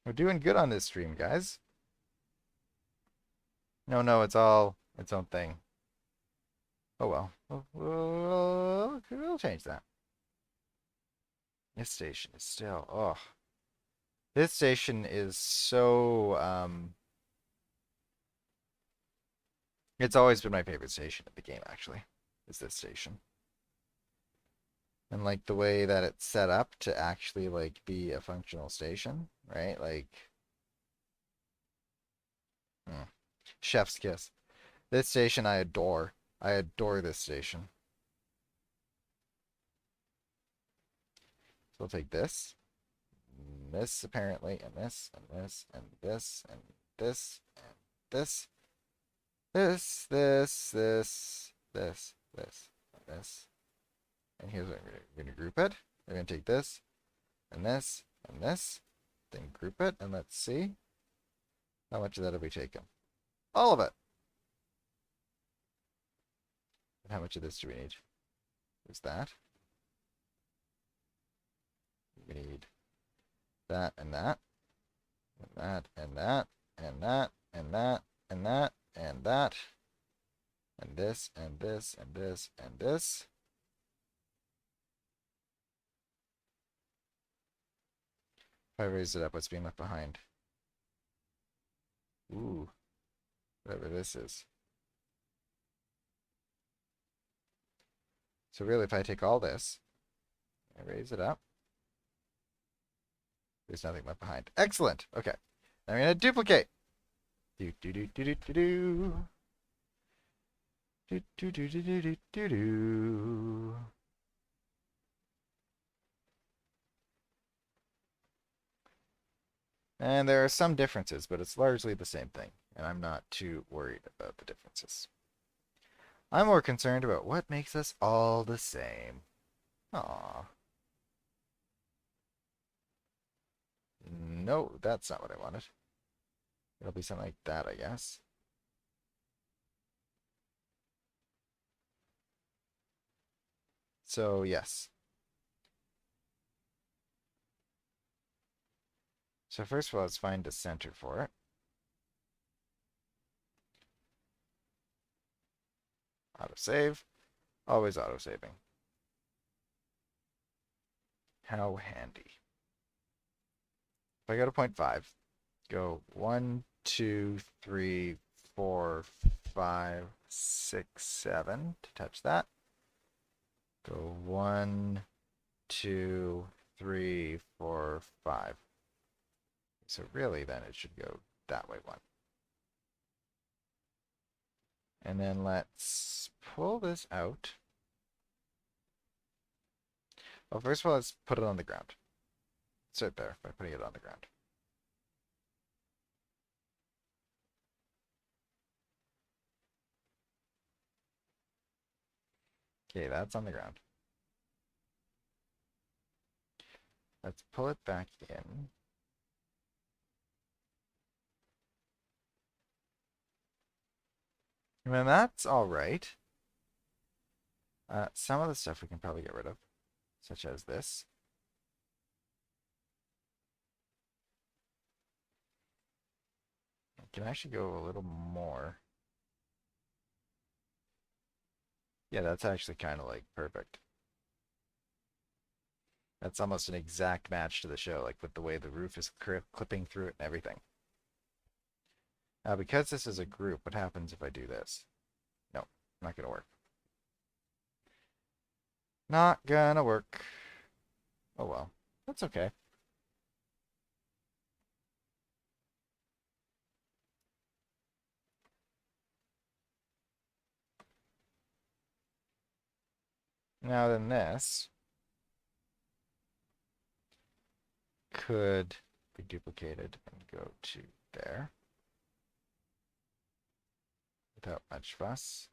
We're doing good on this stream, guys. No, it's all its own thing. Oh well. We'll change that. This station is still... Oh. This station is so... It's always been my favorite station of the game, actually. Is this station. And like the way that it's set up to actually like be a functional station, right? Like chef's kiss. This station I adore. I adore this station. So we'll take this. And this apparently, and this, and this, and this, and this, and this. This, and this, And here's what we're going to group it. We're going to take this, and this, and this, then group it, and let's see. How much of that have we taken? All of it. And how much of this do we need? There's that. We need that and that, and that and that, and that, and that, and that, and that, and this, and this, and this, and this. If I raise it up, what's being left behind? Ooh, whatever this is. So really, if I take all this, I raise it up, there's nothing left behind. Excellent. Okay. Now I'm going to duplicate. Do do do do do do do. Do do do do do do do do. And there are some differences, but it's largely the same thing, and I'm not too worried about the differences. I'm more concerned about what makes us all the same. Aww. No, that's not what I wanted. It'll be something like that, I guess. So, yes. So first of all, let's find a center for it. Autosave. Always autosaving. How handy. If I go to 0.5, go 1, 2, 3, 4, 5, 6, 7 to touch that. Go 1, 2, 3, 4, 5. So really then it should go that way 1. And then let's pull this out. Well, first of all, let's put it on the ground. Start there by putting it on the ground. Okay, that's on the ground. Let's pull it back in. And then that's all right. Some of the stuff we can probably get rid of, such as this. I can actually go a little more. Yeah, that's actually kind of like perfect. That's almost an exact match to the show, like with the way the roof is clipping through it and everything. Now, because this is a group, what happens if I do this? No, not going to work. Not gonna work. Oh well, that's okay. Now then this could be duplicated and go to there without much fuss.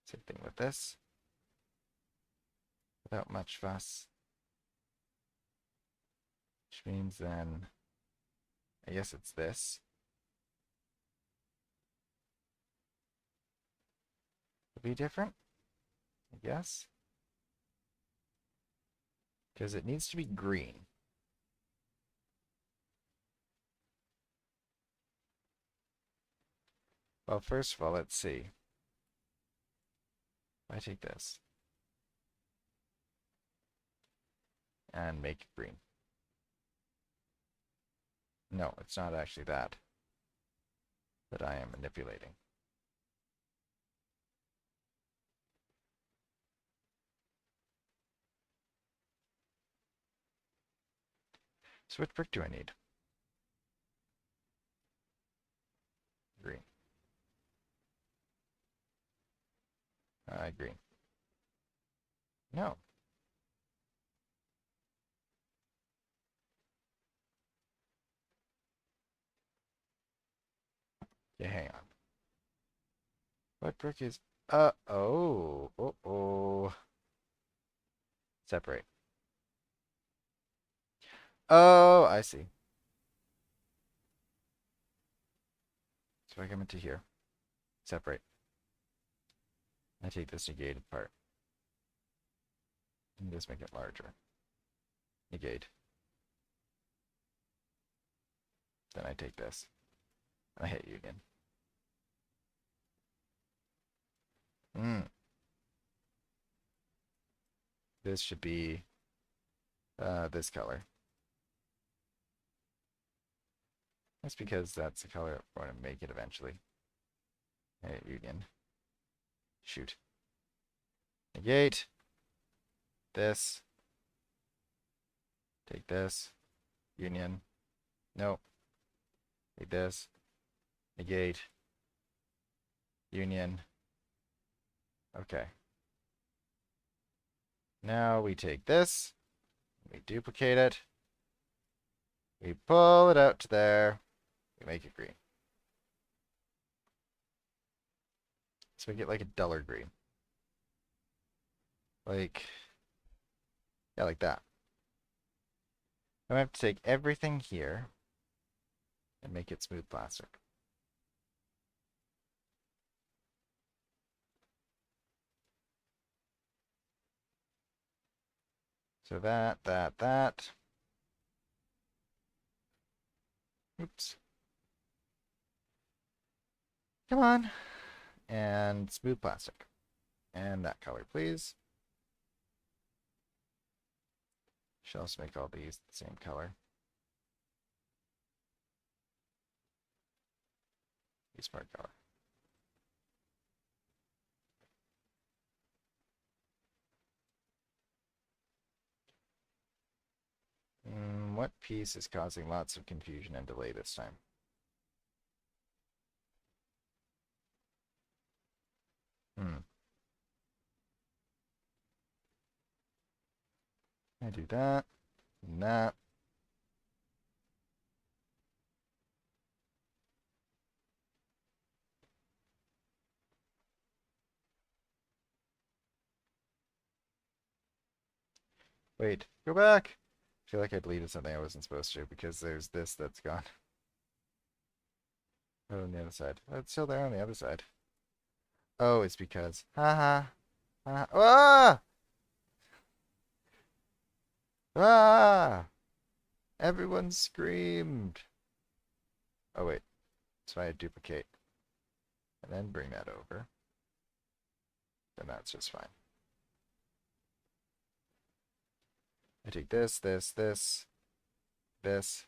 Same thing with this. Without much fuss. Which means then, I guess it's this. Would be different, I guess. Because it needs to be green. Well, first of all, let's see. If I take this and make it green. No, it's not actually that I am manipulating. So which brick do I need? Green. Green. No. Okay, hang on. What brick is... Oh. Oh. Separate. Oh, I see. So I come into here. Separate. I take this negated part. And just make it larger. Negate. Then I take this. And I hit union. This should be this color. That's because that's the color I want to make it eventually. Hit union. Shoot. Negate. This. Take this. Union. Nope. Take this. Negate. Union. Okay. Now we take this. We duplicate it. We pull it out to there. We make it green. So we get like a duller green. Like, yeah, like that. I have to take everything here and make it smooth plastic. So that. Oops. Come on. And smooth plastic. And that color, please. Should also make all these the same color. Be smart color. What piece is causing lots of confusion and delay this time? I do that and that. Wait, go back. I feel like I deleted something I wasn't supposed to because there's this that's gone. Oh, on the other side. Oh, it's still there on the other side. Oh, it's because. Haha. Ah! Ah! Everyone screamed. Oh, wait. So I duplicate. And then bring that over. Then that's just fine. I take this, this, this, this,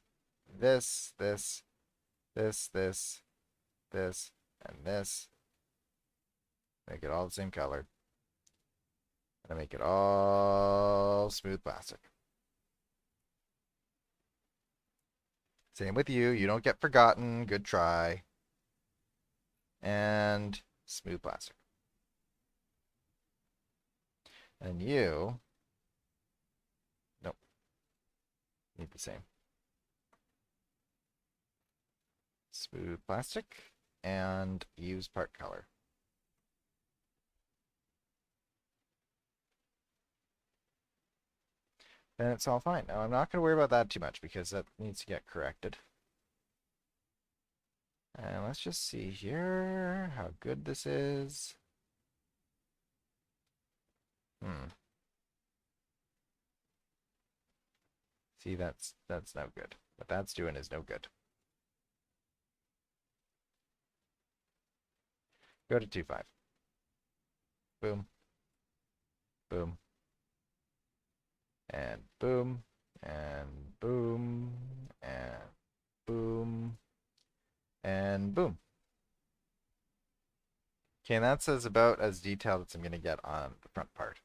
this, this, this, and this. Make it all the same color. And I make it all smooth plastic. Same with you. You don't get forgotten. Good try. And smooth plastic. And you... Nope. Need the same. Smooth plastic. And use part color. Then it's all fine. Now, I'm not going to worry about that too much because that needs to get corrected. And let's just see here how good this is. See, that's no good. What that's doing is no good. Go to 2.5. Boom. Boom. And boom. And boom. And boom. And boom. Okay, and that's about as detailed as I'm going to get on the front part.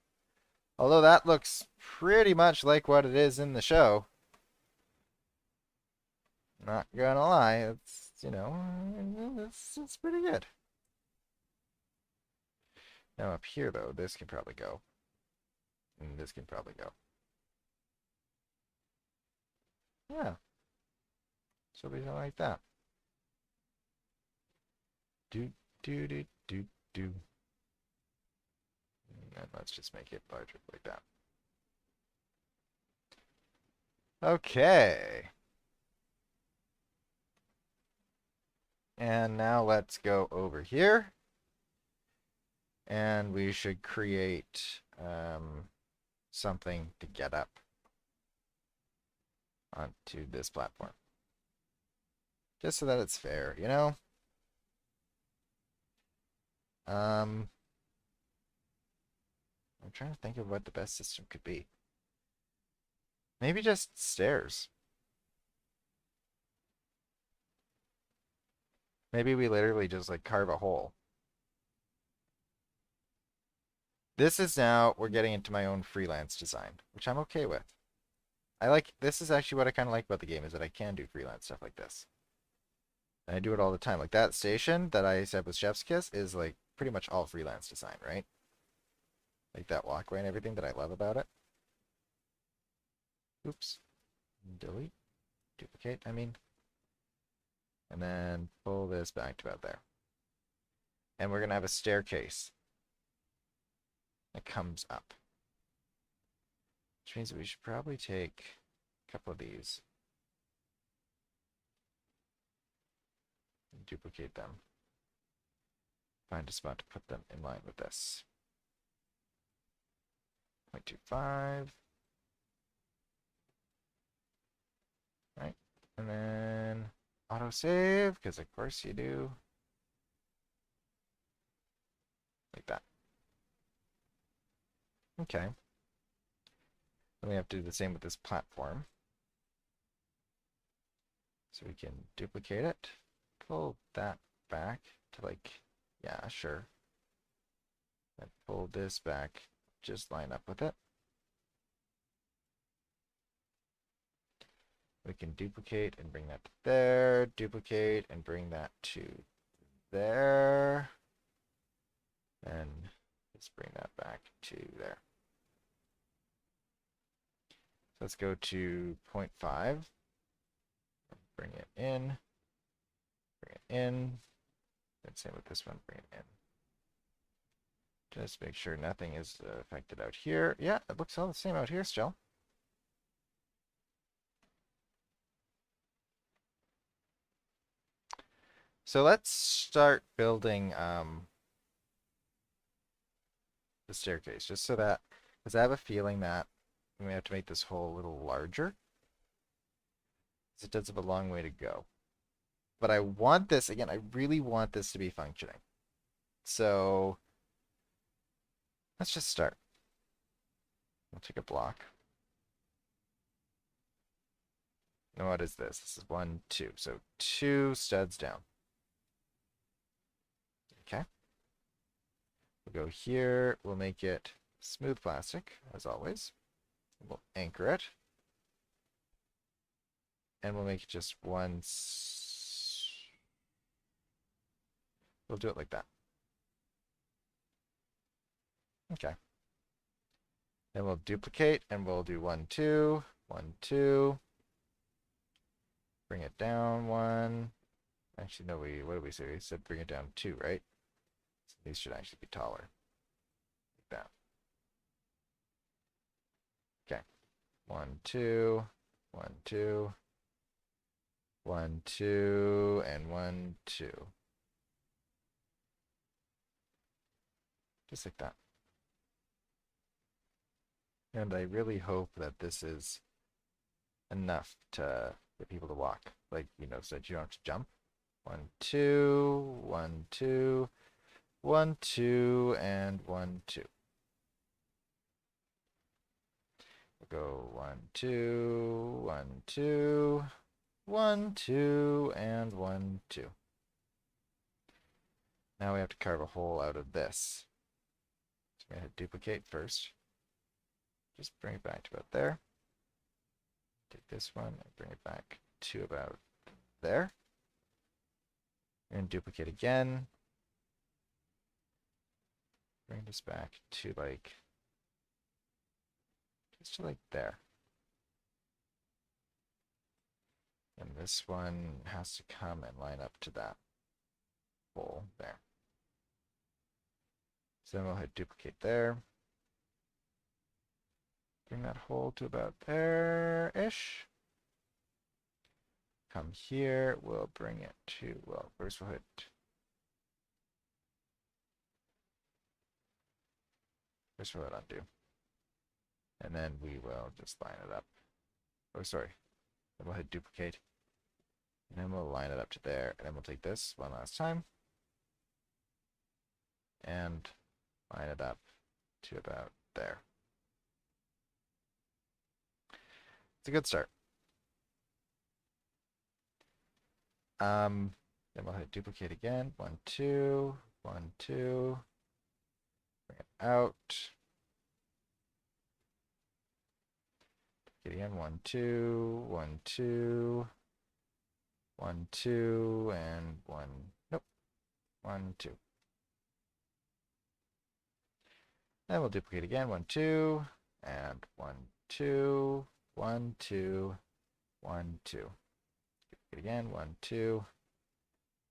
Although that looks pretty much like what it is in the show. Not gonna lie, it's, you know, it's pretty good. Now up here, though, this can probably go. And this can probably go. Yeah. So be something like that. Do, do, do, do, do. And let's just make it larger like that. Okay. And now let's go over here. And we should create something to get up onto this platform. Just so that it's fair, you know? I'm trying to think of what the best system could be. Maybe just stairs. Maybe we literally just like carve a hole. This is now, we're getting into my own freelance design, which I'm okay with. This is actually what I kind of like about the game, is that I can do freelance stuff like this. And I do it all the time. Like that station that I said with Chef's Kiss is like pretty much all freelance design, right? Like that walkway and everything that I love about it. Oops. Delete. Duplicate, I mean. And then pull this back to about there. And we're going to have a staircase that comes up. Which means that we should probably take a couple of these and duplicate them. Find a spot to put them in line with this. 0.25. Right. And then autosave, because of course you do. Like that. Okay. Then we have to do the same with this platform. So we can duplicate it, pull that back to like, yeah, sure. And pull this back, just line up with it. We can duplicate and bring that to there, duplicate and bring that to there, and let's bring that back to there. So let's go to 0.5, bring it in, and same with this one, bring it in. Just make sure nothing is affected out here. Yeah, it looks all the same out here still. So let's start building the staircase, just so that, because I have a feeling that we may have to make this hole a little larger, because it does have a long way to go. But I want this, again, I really want this to be functioning. So let's just start. We'll take a block. And what is this? This is 1, 2. So 2 studs down. Okay. We'll go here. We'll make it smooth plastic, as always. We'll anchor it. And we'll make it just one. We'll do it like that. Okay. Then we'll duplicate and we'll do 1, 2, 1, 2. Bring it down 1. Actually, no, what did we say? We said bring it down 2, right? So these should actually be taller. Like that. Okay. 1, 2, 1, 2, 1, 2, and 1, 2. Just like that. And I really hope that this is enough to get people to walk. Like, you know, so that you don't have to jump. 1, 2, 1, 2, 1, 2, and 1, 2. We'll go 1, 2, 1, 2, 1, 2, and 1, 2. Now we have to carve a hole out of this. So I'm going to duplicate first. Just bring it back to about there. Take this one and bring it back to about there. And duplicate again. Bring this back to like, just to like there. And this one has to come and line up to that hole there. So then we'll hit duplicate there. Bring that hole to about there-ish. Come here, we'll bring it to, well, first we'll hit undo. And then we will just line it up. Oh, sorry. Then we'll hit duplicate. And then we'll line it up to there. And then we'll take this one last time. And line it up to about there. It's a good start. Then we'll hit duplicate again. 1, 2, 1, 2. Bring it out. Duplicate again. 1, 2, 1, 2, 1, 2, and 1. Nope. 1, 2. Then we'll duplicate again. 1, 2, and 1, 2, 1, 2, 1, 2. Duplicate again. 1, 2,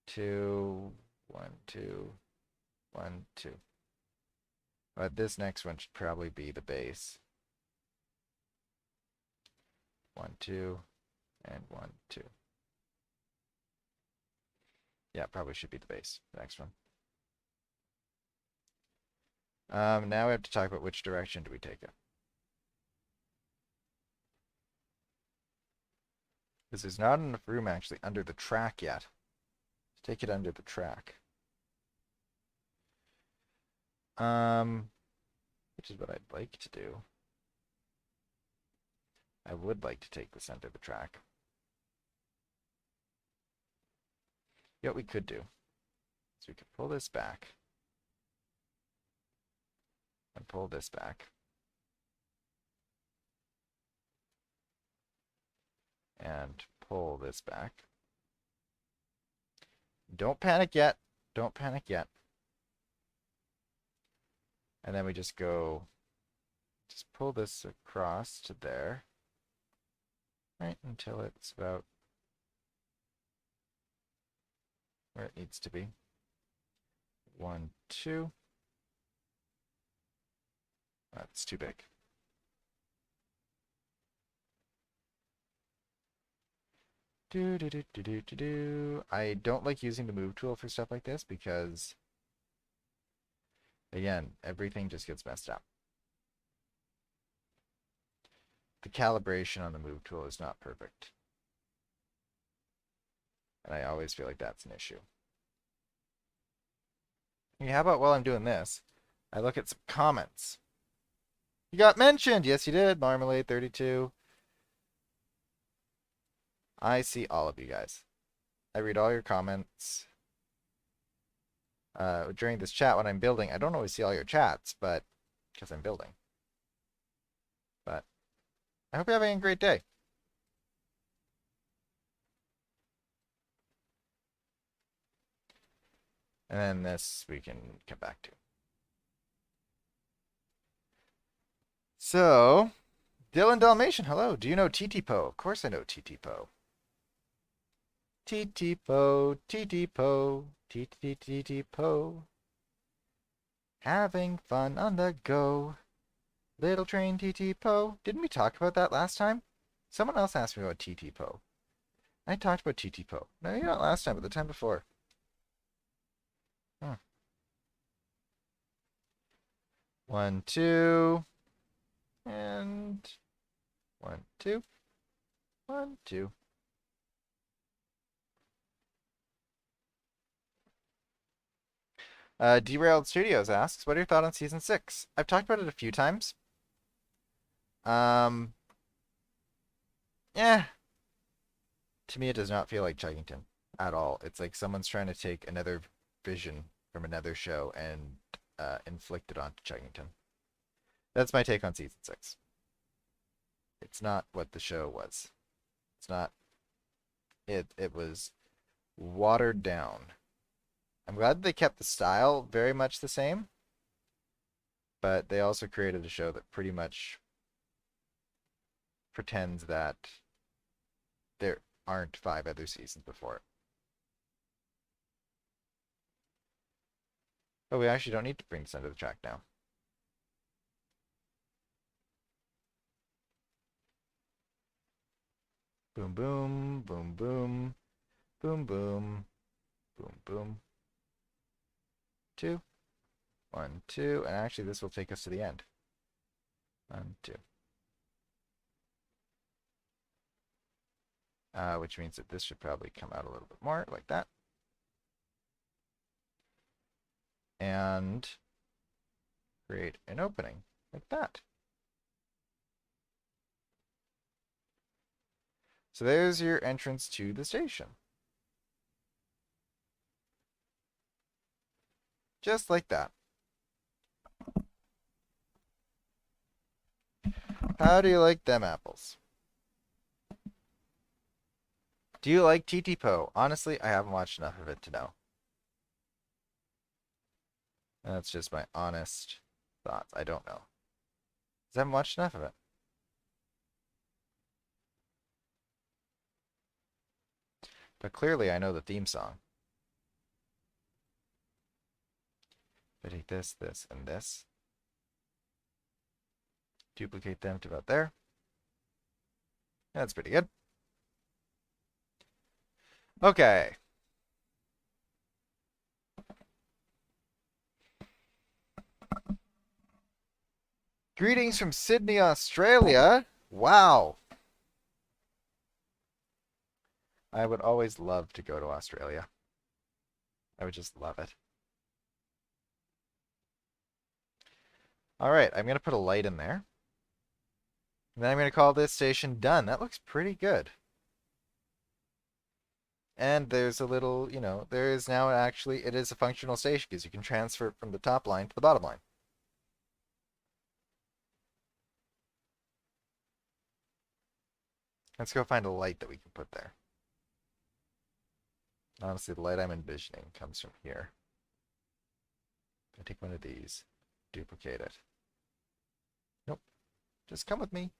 2, 1, 2, 1, 2. But this next one should probably be the base. 1, 2, and 1, 2. Yeah, probably should be the base. The next one. Now we have to talk about which direction do we take it. Because there's not enough room actually under the track yet. Let's take it under the track. Which is what I'd like to do. I would like to take this under the track. What we could do is we could pull this back and pull this back and pull this back. Don't panic yet. Don't panic yet. And then we just pull this across to there, right, until it's about where it needs to be. 1, 2. That's too big. I don't like using the move tool for stuff like this because, again, everything just gets messed up. The calibration on the move tool is not perfect. And I always feel like that's an issue. Hey, how about while I'm doing this, I look at some comments. You got mentioned! Yes, you did, Marmalade32. I see all of you guys. I read all your comments. During this chat when I'm building, I don't always see all your chats, but because I'm building. But I hope you're having a great day. And then this we can come back to. So, Dylan Dalmatian, hello. Do you know TT.4? Of course I know TT.4. TT.4, TT.4, TT.4. Having fun on the go. Little train TT.4. Didn't we talk about that last time? Someone else asked me about TT.4. I talked about TT.4. No, maybe not last time, but the time before. 1, 2. And 1, 2. 1, 2. Derailed Studios asks, what are your thoughts on season 6? I've talked about it a few times. Yeah. To me, it does not feel like Chuggington at all. It's like someone's trying to take another vision from another show and inflict it onto Chuggington. That's my take on season 6. It's not what the show was. It's not. It was watered down. I'm glad they kept the style very much the same, but they also created a show that pretty much pretends that there aren't 5 other seasons before it. But we actually don't need to bring this under the track now. Boom, boom, boom, boom, boom, boom, boom, boom. 2, 1, 2, and actually this will take us to the end. 1, 2. Which means that this should probably come out a little bit more, like that. And create an opening, like that. So there's your entrance to the station. Just like that. How do you like them apples? Do you like PT.4? Honestly, I haven't watched enough of it to know. That's just my honest thoughts. I don't know. I haven't watched enough of it. But clearly I know the theme song. If I take this, this, and this, duplicate them to about there. That's pretty good. Okay. Greetings from Sydney, Australia. Wow. I would always love to go to Australia. I would just love it. All right, I'm going to put a light in there. And then I'm going to call this station done. That looks pretty good. And there's a little, you know, there is now actually, it is a functional station because you can transfer it from the top line to the bottom line. Let's go find a light that we can put there. Honestly, the light I'm envisioning comes from here. I take one of these, duplicate it. Nope. Just come with me.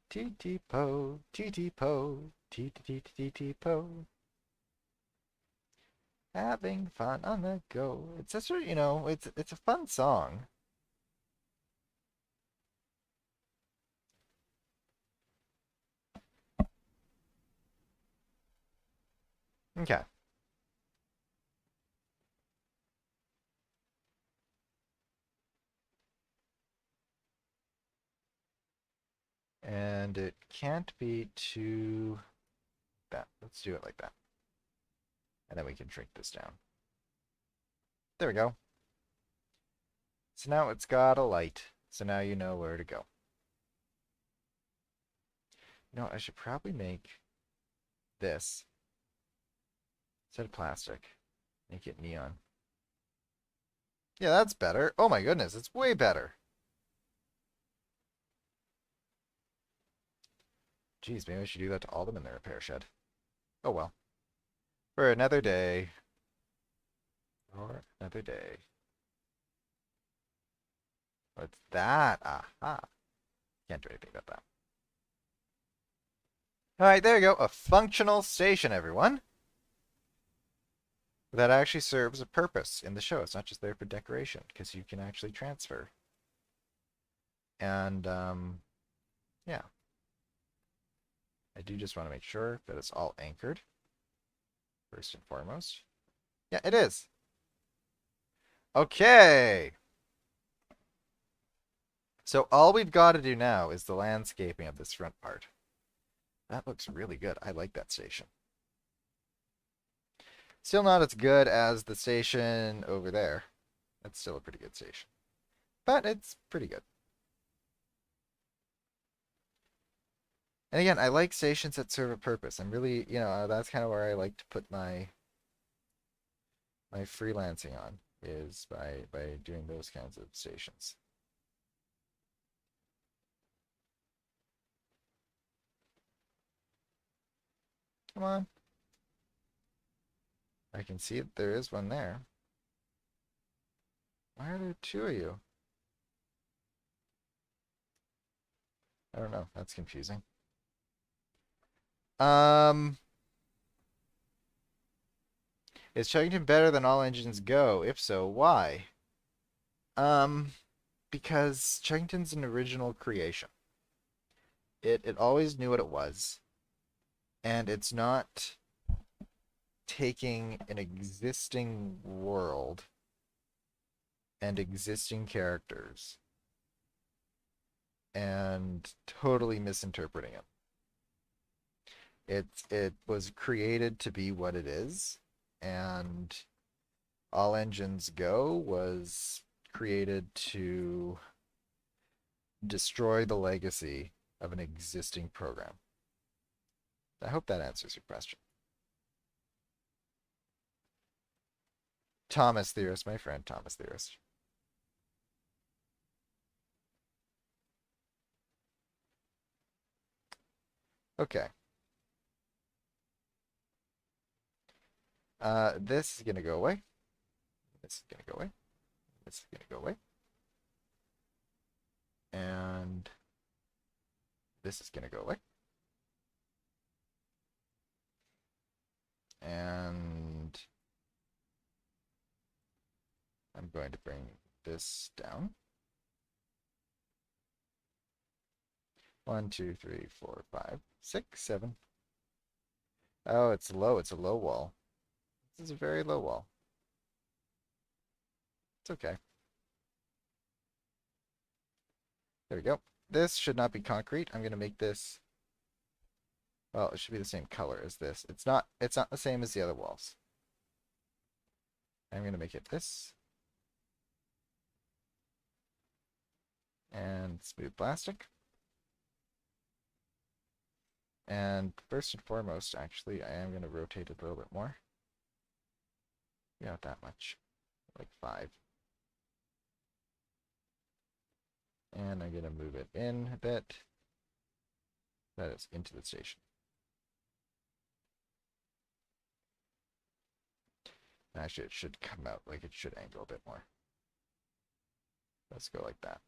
TT-po, TT-po, TT-TT-TT-po. Having fun on the go. It's such a, you know, it's a fun song. Okay. And it can't be too that. Let's do it like that. And then we can shrink this down. There we go. So now it's got a light. So now you know where to go. You know, I should probably make this, instead of plastic, make it neon. Yeah, that's better. Oh my goodness, it's way better. Geez, maybe I should do that to all of them in the repair shed. Oh well. For another day. For another day. What's that? Aha. Can't do anything about that. Alright, there you go. A functional station, everyone. That actually serves a purpose in the show. It's not just there for decoration, because you can actually transfer. And, yeah. I do just want to make sure that it's all anchored, first and foremost. Yeah, it is. Okay. So all we've got to do now is the landscaping of this front part. That looks really good. I like that station. Still not as good as the station over there. That's still a pretty good station. But it's pretty good. And again, I like stations that serve a purpose. I'm really, you know, that's kind of where I like to put my freelancing on, is by doing those kinds of stations. Come on. I can see that there is one there. Why are there two of you? I don't know. That's confusing. Is Chuggington better than All Engines Go? If so, why? because Chuggington's an original creation. It always knew what it was, and it's not taking an existing world and existing characters and totally misinterpreting it. It was created to be what it is, and All Engines Go was created to destroy the legacy of an existing program. I hope that answers your question. Thomas Theorist, my friend Thomas Theorist. Okay. This is gonna go away. This is gonna go away. This is gonna go away. And this is gonna go away. And I'm going to bring this down. 1, 2, 3, 4, 5, 6, 7. Oh, it's low. It's a low wall. This is a very low wall. It's okay. There we go. This should not be concrete. I'm going to make this, well, it should be the same color as this. It's not the same as the other walls. I'm going to make it this. And smooth plastic. And first and foremost, actually, I am going to rotate it a little bit more. Not that much. Like 5. And I'm going to move it in a bit. That is into the station. Actually, it should come out, like it should angle a bit more. Let's go like that.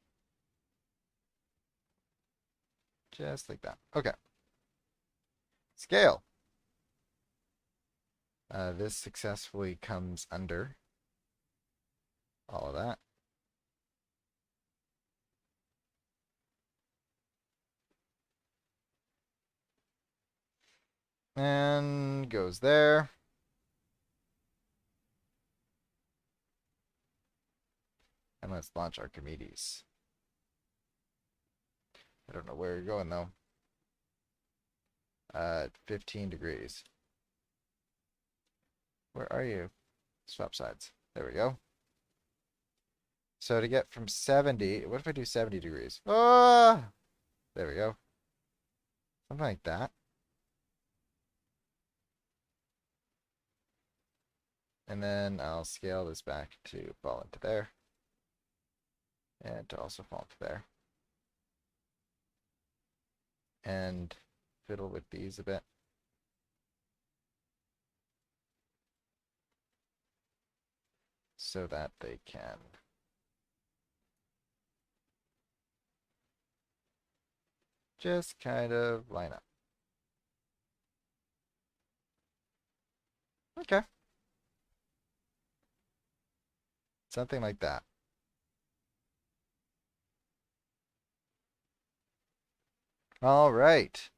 Just like that. Okay. Scale. This successfully comes under all of that. And goes there. And let's launch Archimedes. I don't know where you're going though. 15 degrees. Where are you? Swap sides. There we go. So to get from 70, what if I do 70 degrees? Oh! There we go. Something like that. And then I'll scale this back to fall into there. And to also fall into there. And fiddle with these a bit. So that they can just kind of line up. Okay. Something like that. All right.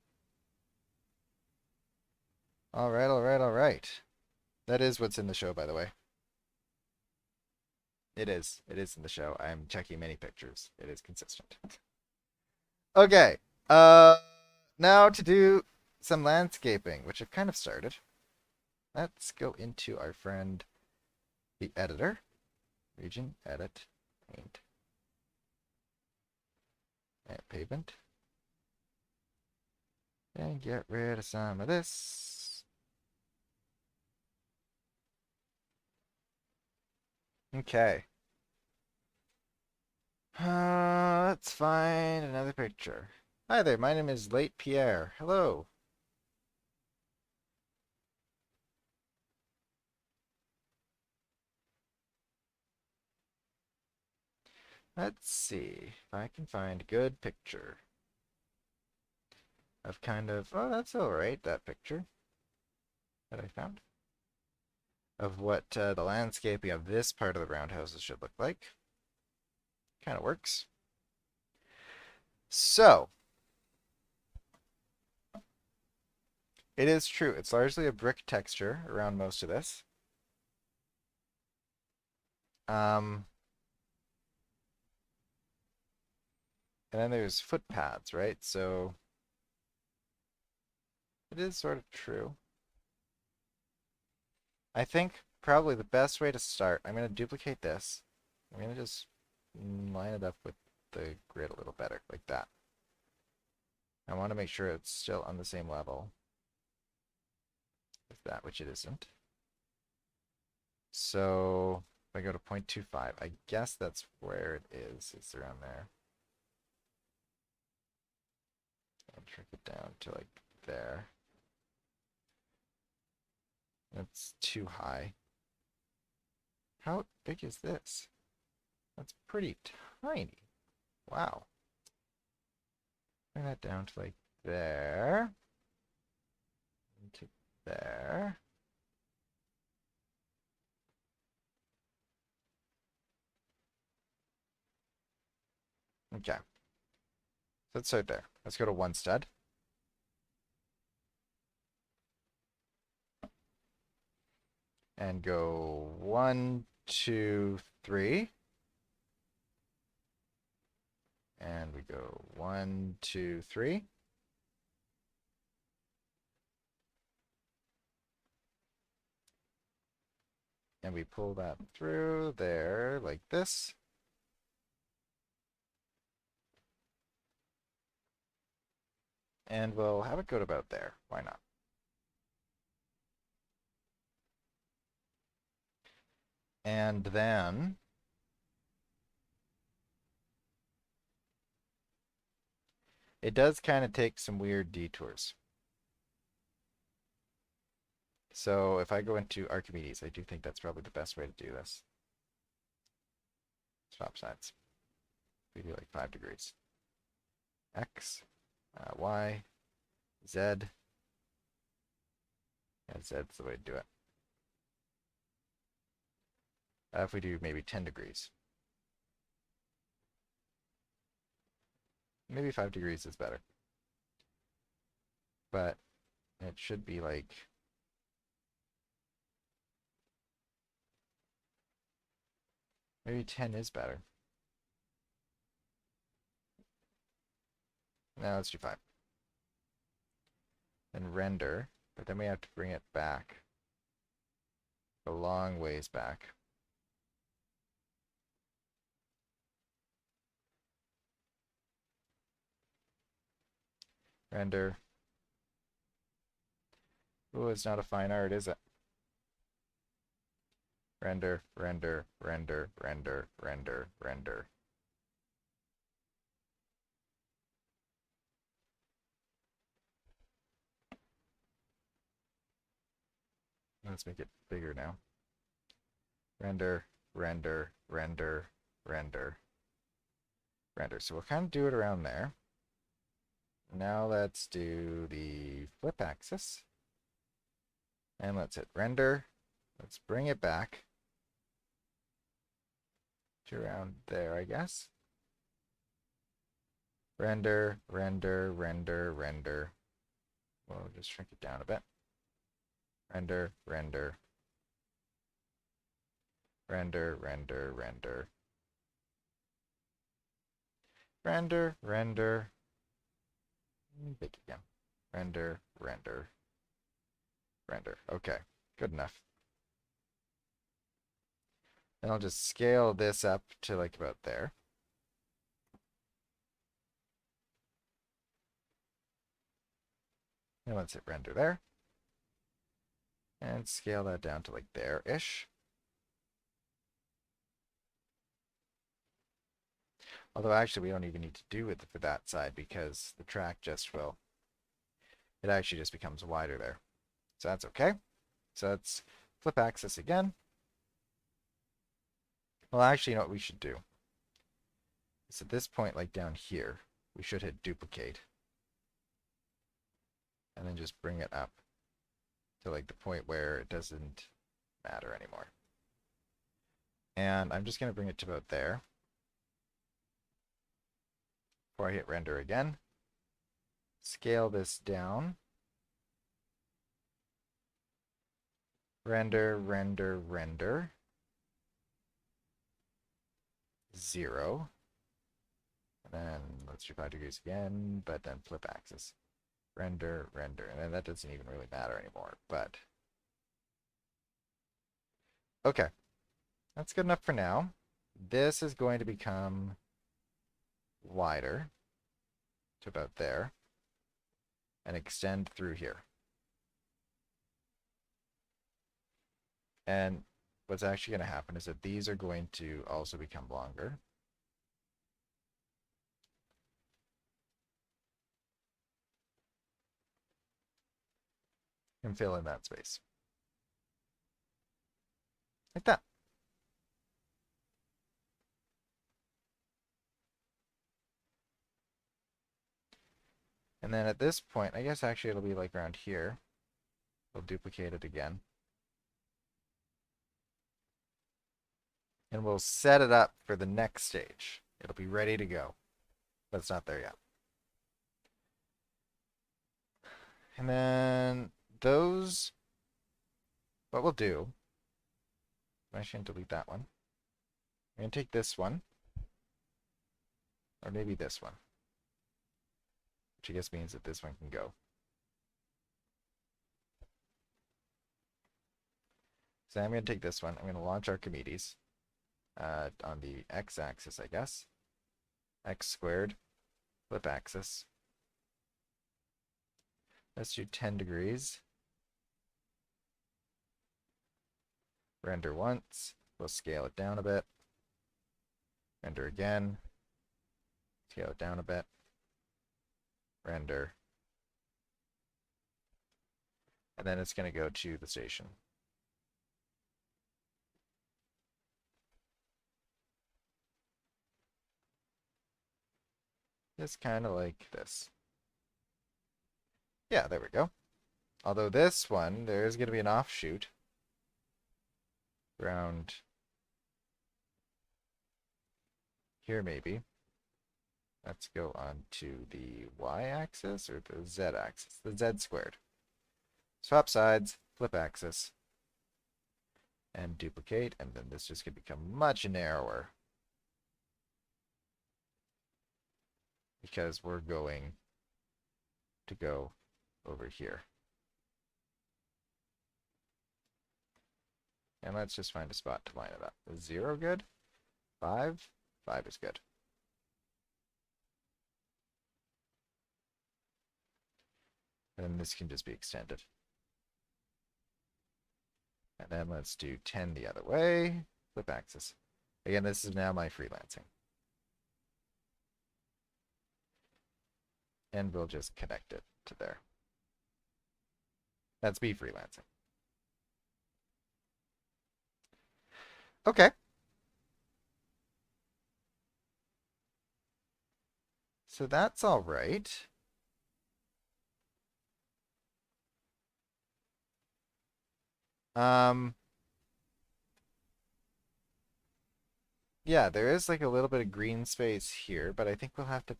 All right, all right, all right. That is what's in the show, by the way. It is. It is in the show. I'm checking many pictures. It is consistent. Okay. Now to do some landscaping, which I've kind of started. Let's go into our friend, the editor. Region, edit, paint, and pavement. And get rid of some of this. Okay. Let's find another picture. Hi there, my name is Late Pierre. Hello. Let's see if I can find a good picture of kind of, oh, that's all right, that picture that I found of what the landscaping of this part of the roundhouses should look like. Kind of works. So, it is true. It's largely a brick texture around most of this. And then there's foot pads, right? So it is sort of true. I think probably the best way to start, I'm going to duplicate this. I'm going to just line it up with the grid a little better, like that. I want to make sure it's still on the same level as that, which it isn't. So if I go to 0.25, I guess that's where it is. It's around there. I'll shrink it down to like there. That's too high. How big is this? That's pretty tiny. Wow. Bring that down to like there. To there. Okay. So let's start there. Let's go to one stud. And go 1, 2, 3. And we go 1, 2, 3. And we pull that through there like this. And we'll have it go to about there. Why not? And then it does kind of take some weird detours. So if I go into Archimedes, I do think that's probably the best way to do this. Swap sides. We do like 5 degrees. X, Y, Z. Yeah, Z's the way to do it. If we do maybe 10 degrees. Maybe 5 degrees is better. But it should be like... Maybe 10 is better. No, let's do 5. Then render, but then we have to bring it back. A long ways back. Render. Oh, it's not a fine art, is it? Render, render, render, render, render, render. Let's make it bigger now. Render, render, render, render, render. So we'll kind of do it around there. Now let's do the flip axis. And let's hit render. Let's bring it back to around there, I guess. Render, render, render, render. We'll just shrink it down a bit. Render, render. Render, render, render. Render, render. Big again. Render, render, render. Okay, good enough. Then I'll just scale this up to like about there. And let's hit render there. And scale that down to like there-ish. Although actually we don't even need to do it for that side because the track just will, it actually just becomes wider there. So that's okay. So let's flip axis again. Well, actually, you know what we should do? Is at this point, like down here, we should hit duplicate. And then just bring it up to like the point where it doesn't matter anymore. And I'm just going to bring it to about there. before I hit render again. Scale this down. Render, render, render. 0. And then let's do 5 degrees again, but then flip axis. Render, render. And then that doesn't even really matter anymore, but... Okay. That's good enough for now. This is going to become wider to about there and extend through here. And what's actually going to happen is that these are going to also become longer. And fill in that space. Like that. And then at this point, I guess actually it'll be like around here. We'll duplicate it again. And we'll set it up for the next stage. It'll be ready to go. But it's not there yet. And then those, what we'll do, I'm actually going to delete that one. I'm going to take this one, or maybe this one, which I guess means that this one can go. So I'm going to take this one. I'm going to launch Archimedes on the x-axis, I guess. X squared, flip axis. Let's do 10 degrees. Render once. We'll scale it down a bit. Render again. Scale it down a bit. Render. And then it's going to go to the station. Just kind of like this. Yeah, there we go. Although this one, there is going to be an offshoot around here maybe. Let's go on to the y-axis or the z-axis, the z squared. Swap sides, flip axis, and duplicate, and then this just could become much narrower because we're going to go over here. And let's just find a spot to line it up. Is 0 good? 5? 5 is good. And then this can just be extended. And then let's do 10 the other way. Flip axis. Again, this is now my freelancing. And we'll just connect it to there. That's me freelancing. Okay. So that's all right. Yeah, there is like a little bit of green space here, but I think we'll have to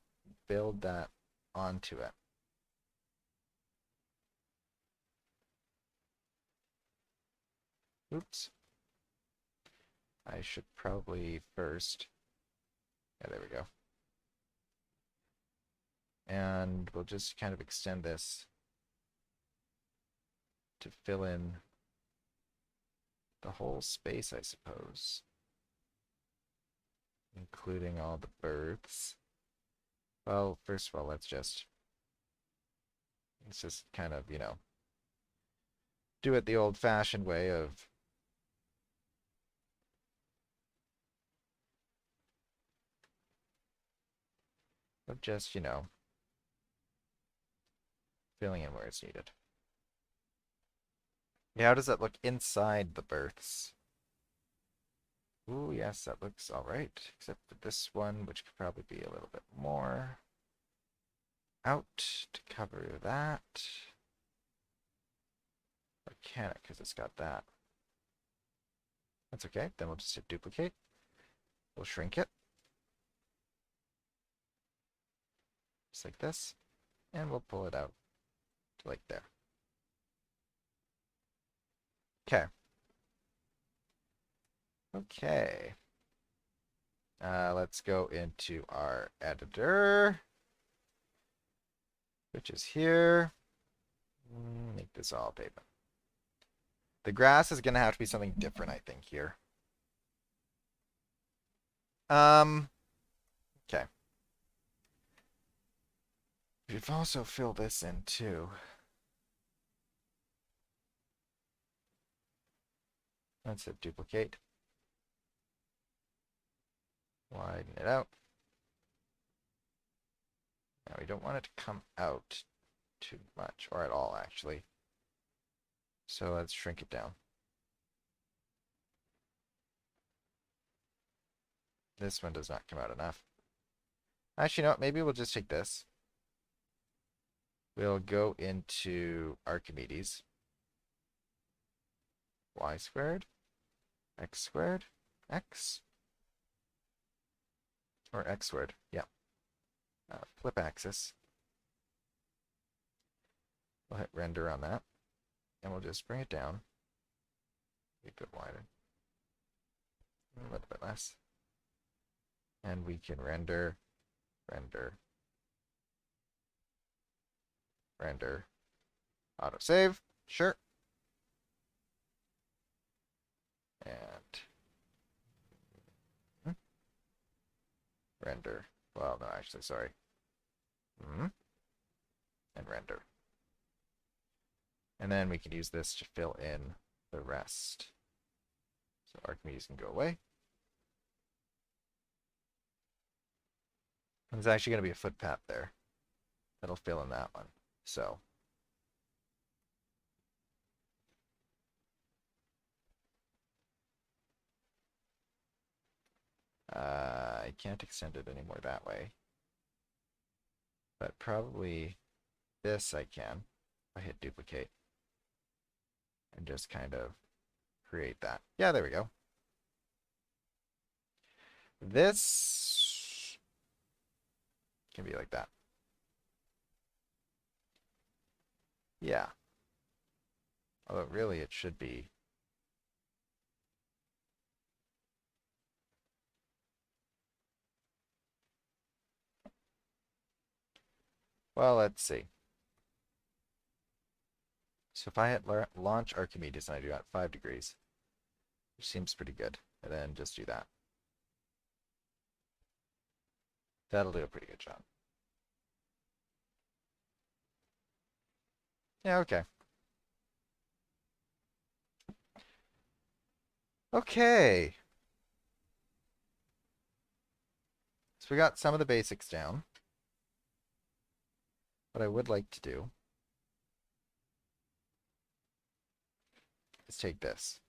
build that onto it. Oops. I should probably first... Yeah, there we go. And we'll just kind of extend this to fill in the whole space, I suppose. Including all the berths. Well, first of all, let's just kind of, you know, do it the old-fashioned way of just, you know, filling in where it's needed. Yeah, how does that look inside the berths? Ooh, yes, that looks all right, except for this one, which could probably be a little bit more out to cover that. Or can it, because it's got that. That's okay, then we'll just hit duplicate. We'll shrink it. just like this, and we'll pull it out to like there. Okay. Okay. Let's go into our editor, which is here. Make this all pavement. The grass is going to have to be something different, I think, here. Okay. We've also filled this in too. Let's hit duplicate. Widen it out. Now we don't want it to come out too much, or at all, actually. So let's shrink it down. This one does not come out enough. Actually, no, maybe we'll just take this. We'll go into Archimedes. Y squared, X squared, X, or X squared, yeah. Flip axis. We'll hit render on that, and we'll just bring it down. A bit wider, a little bit less. And we can render, autosave, sure. And render, well, no, actually, sorry. And render. And then we can use this to fill in the rest. So Archimedes can go away. And there's actually going to be a footpath there. That'll fill in that one. So I can't extend it anymore that way. But probably this I can. I hit duplicate. And just kind of create that. Yeah, there we go. This can be like that. Yeah. Although really it should be. Well, let's see. So if I hit launch Archimedes and I do that 5 degrees, which seems pretty good, and then just do that. That'll do a pretty good job. Yeah, okay. Okay. So we got some of the basics down. What I would like to do is take this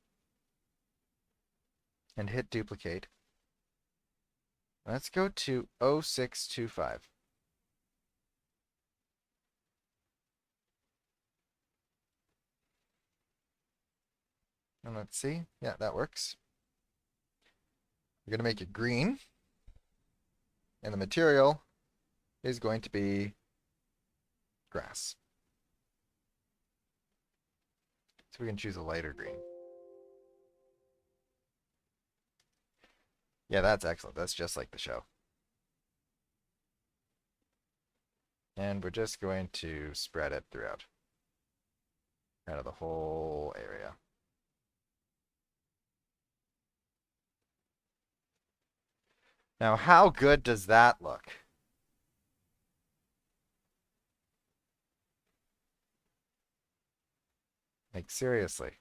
and hit duplicate. Let's go to 0625. And let's see. Yeah, that works. We're going to make it green. And the material is going to be grass. So we can choose a lighter green. Yeah, that's excellent. That's just like the show. And we're just going to spread it throughout. Kind of the whole area. Now, how good does that look? Like, seriously.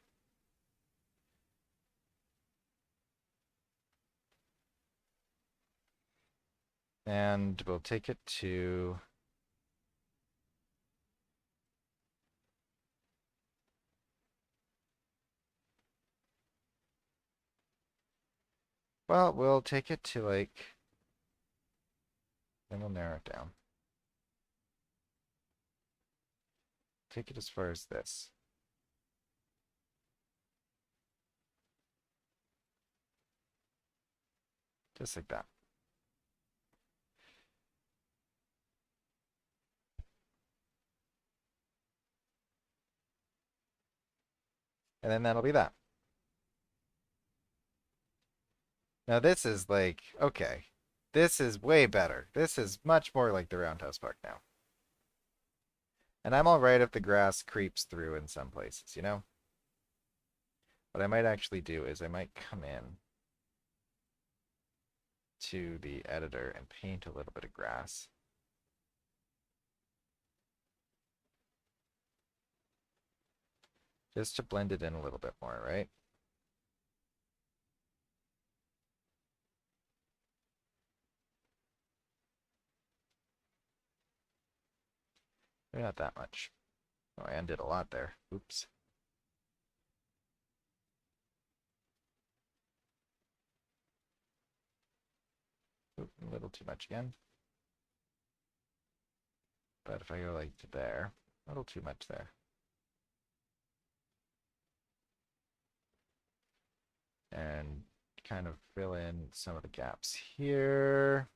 And we'll take it to... Well, we'll take it to, like... Then we'll narrow it down. Take it as far as this. Just like that. And then that'll be that. Now this is like, okay, this is way better. This is much more like the Roundhouse Park now. And I'm alright if the grass creeps through in some places, you know? What I might actually do is I might come in to the editor and paint a little bit of grass. Just to blend it in a little bit more, right? Maybe not that much. Oh, I undid a lot there. Oops. Oop, a little too much again. But if I go like to there, a little too much there. And kind of fill in some of the gaps here.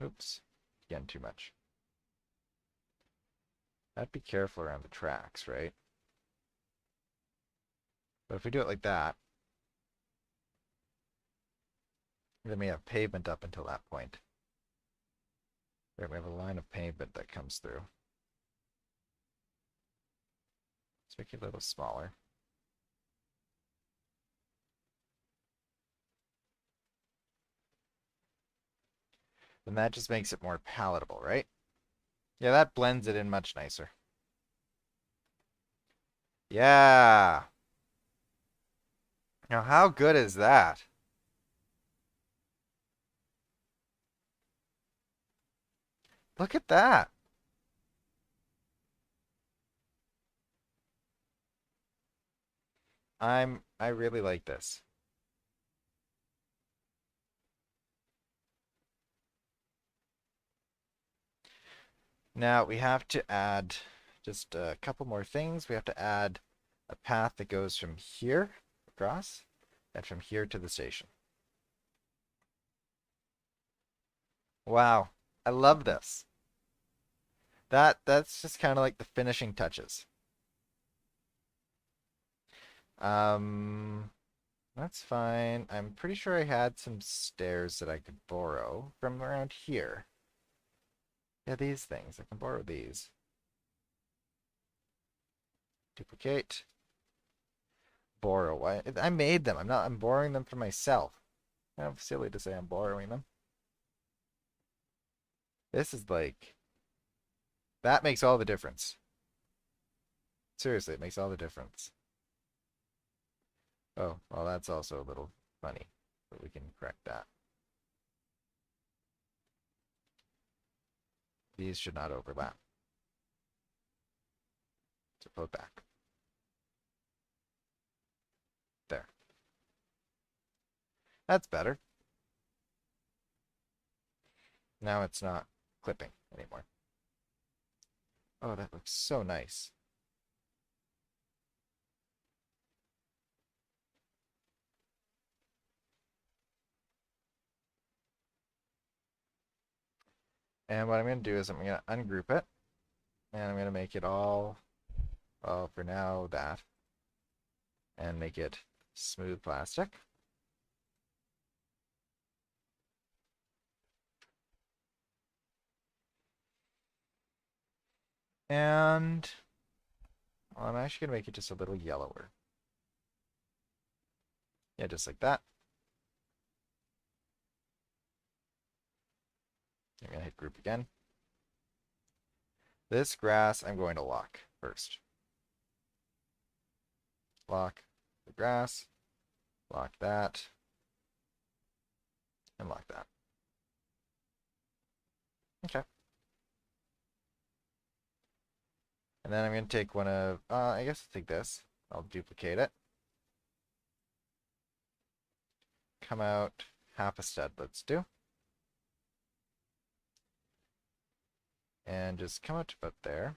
Oops, again too much. I'd be careful around the tracks, right? But if we do it like that, then we have pavement up until that point. Right, we have a line of pavement that comes through. Let's make it a little smaller. Then that just makes it more palatable, right? Yeah, that blends it in much nicer. Yeah. Now, how good is that? Look at that. I really like this. Now we have to add just a couple more things. We have to add a path that goes from here across and from here to the station. Wow, I love this. That's just kind of like the finishing touches. Um, that's fine. I'm pretty sure I had some stairs that I could borrow from around here. Yeah, these things. I can borrow these. Duplicate. Borrow. I made them. I'm borrowing them for myself. Kind of silly to say I'm borrowing them. This is like, that makes all the difference. Seriously, it makes all the difference. Oh, well, that's also a little funny, but we can correct that. These should not overlap. So pull it back. There. That's better. Now it's not clipping anymore. Oh, that looks so nice. And what I'm going to do is I'm going to ungroup it. And I'm going to make it all, well, for now, that. And make it smooth plastic. And well, I'm actually going to make it just a little yellower. Yeah, just like that. I'm going to hit group again. This grass I'm going to lock first. Lock the grass, lock that, and lock that. Okay. And then I'm going to take one of, I guess I'll take this. I'll duplicate it. Come out half a stud, let's do. And just come out to about there.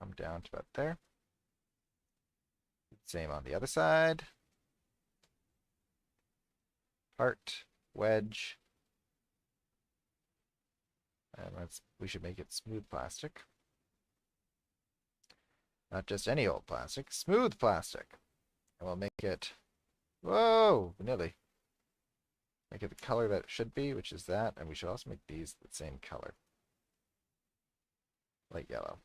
Come down to about there. Same on the other side. Part, wedge, And we should make it smooth plastic. Not just any old plastic, smooth plastic. And we'll make it, whoa, nearly. Make it the color that it should be, which is that. And we should also make these the same color. Light yellow.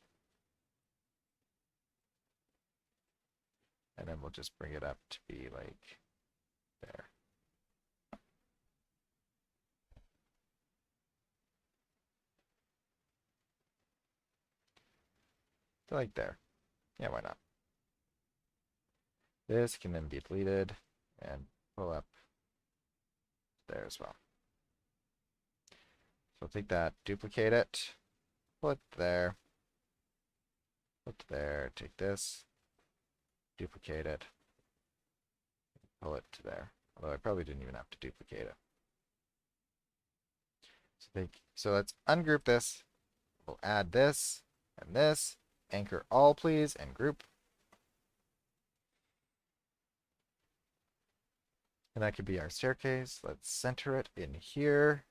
And then we'll just bring it up to be like there. So like there. Yeah, why not? This can then be deleted and pull up there as well. So take that, duplicate it, pull it there, put there, take this, duplicate it, pull it to there. Although I probably didn't even have to duplicate it. So let's ungroup this. We'll add this and this. Anchor all, please, and group. And that could be our staircase. Let's center it in here.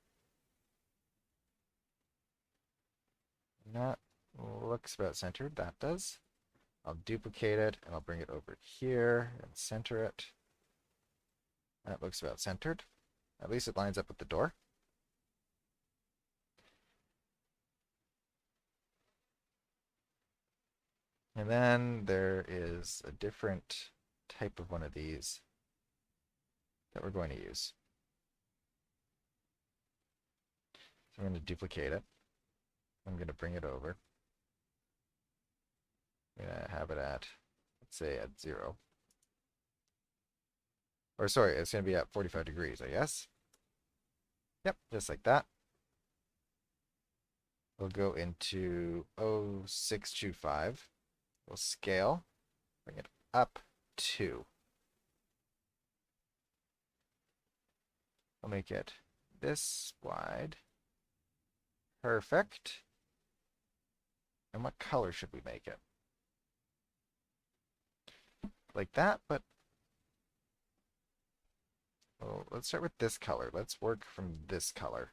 That looks about centered. That does. I'll duplicate it, and I'll bring it over here and center it. That looks about centered. At least it lines up with the door. And then there is a different type of one of these that we're going to use. So I'm going to duplicate it. I'm going to bring it over. I'm going to have it at, let's say, at 0. Or sorry, it's going to be at 45 degrees, I guess. Yep, just like that. We'll go into 0625. We'll scale, bring it up 2. We'll make it this wide. Perfect. And what color should we make it? Like that, but well, let's start with this color. Let's work from this color.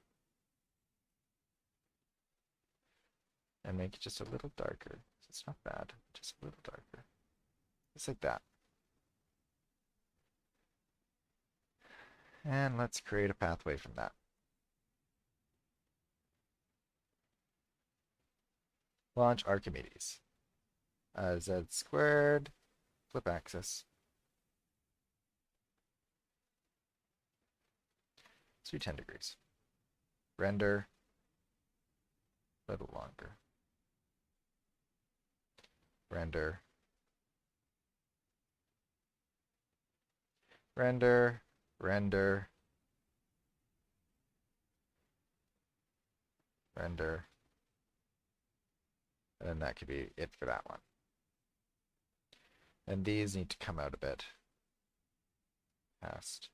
And make it just a little darker. It's not bad, just a little darker. Just like that. And let's create a pathway from that. Launch Archimedes. Z squared, flip axis. Let's do 10 degrees. Render, a little longer. Render, render, render, render, and then that could be it for that one. And these need to come out a bit past.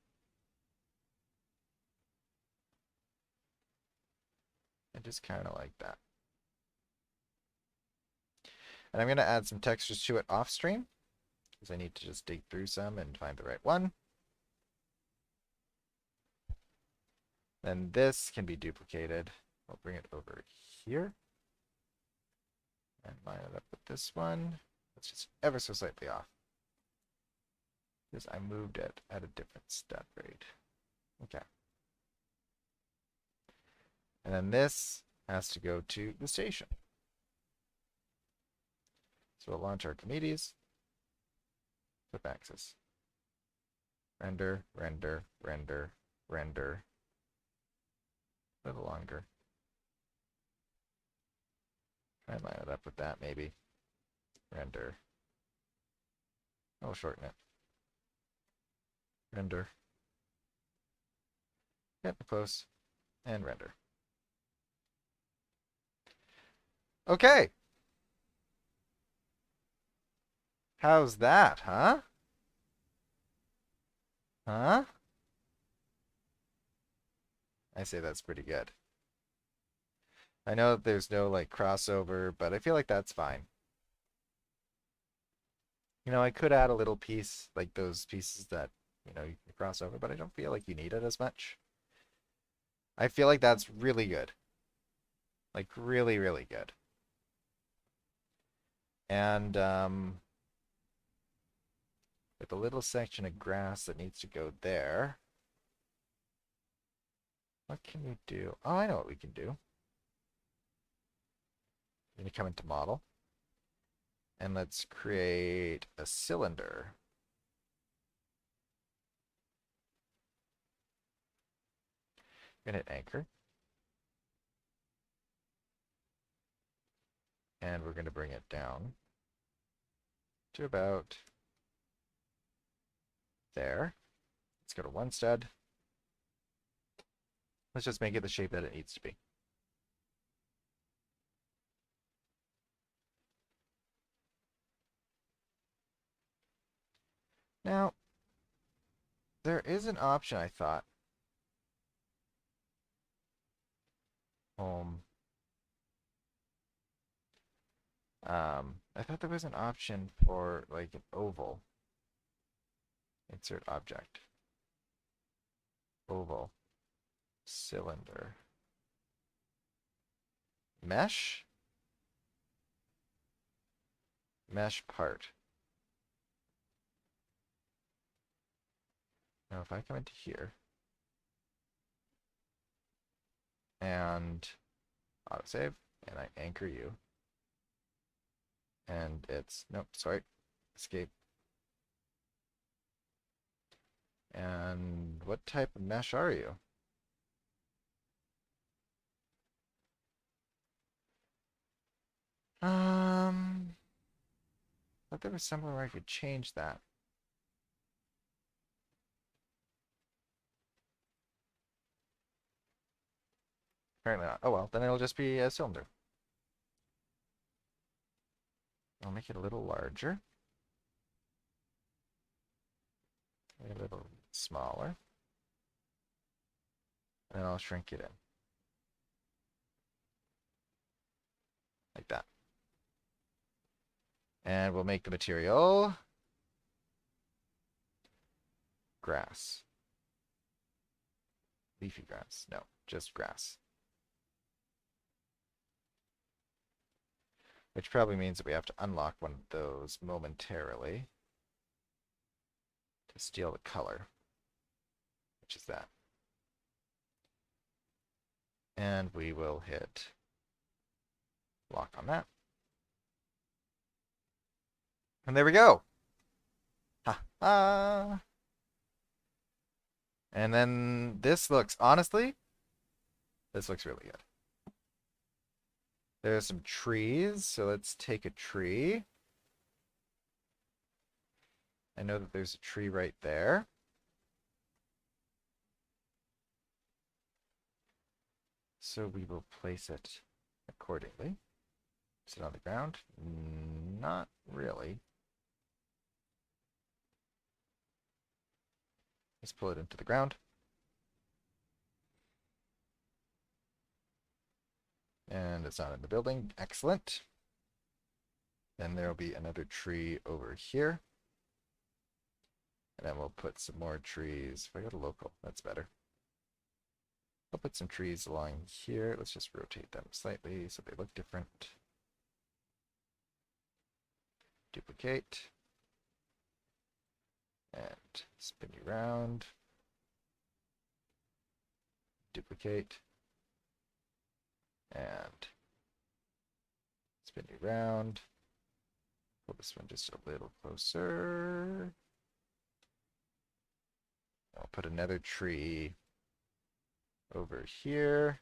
And just kind of like that. And I'm going to add some textures to it off stream, because I need to just dig through some and find the right one. Then this can be duplicated. I'll bring it over here. And line it up with this one. It's just ever so slightly off, because I moved it at a different step rate. Okay. And then this has to go to the station. So we'll launch Archimedes, flip axis. Render, render, render, render. A little longer. Try and line it up with that maybe. Render. I'll shorten it. Render. Get close. And render. Okay. How's that, huh? Huh? I say that's pretty good. I know that there's no like crossover, but I feel like that's fine. You know, I could add a little piece, like those pieces that, you know, you can cross over, but I don't feel like you need it as much. I feel like that's really good. Like really, really good. And with a little section of grass that needs to go there, what can we do? Oh, I know what we can do. We're going to come into model. And let's create a cylinder. We're going to hit anchor. And we're going to bring it down to about there. Let's go to one stud. Let's just make it the shape that it needs to be. Now, there is an option I thought. I thought there was an option for like an oval. Insert object. Oval. Cylinder. Mesh? Mesh part. Now if I come into here and autosave and I anchor you and it's, nope, sorry, escape. And what type of mesh are you? Thought there was somewhere where I could change that. Apparently not. Oh well, then it'll just be a cylinder. I'll make it a little larger. A little smaller. And then I'll shrink it in. Like that. And we'll make the material grass. Leafy grass. No, just grass. Which probably means that we have to unlock one of those momentarily to steal the color, which is that. And we will hit lock on that. And there we go. Ha ha. And then this looks, honestly, this looks really good. There's some trees, so let's take a tree. I know that there's a tree right there. So we will place it accordingly. Sit on the ground? Not really. Let's pull it into the ground. And it's not in the building. Excellent. Then there'll be another tree over here. And then we'll put some more trees. If I go to local, that's better. I'll put some trees along here. Let's just rotate them slightly so they look different. Duplicate. And spin you around. Duplicate. And spin you around. Pull this one just a little closer. I'll put another tree over here.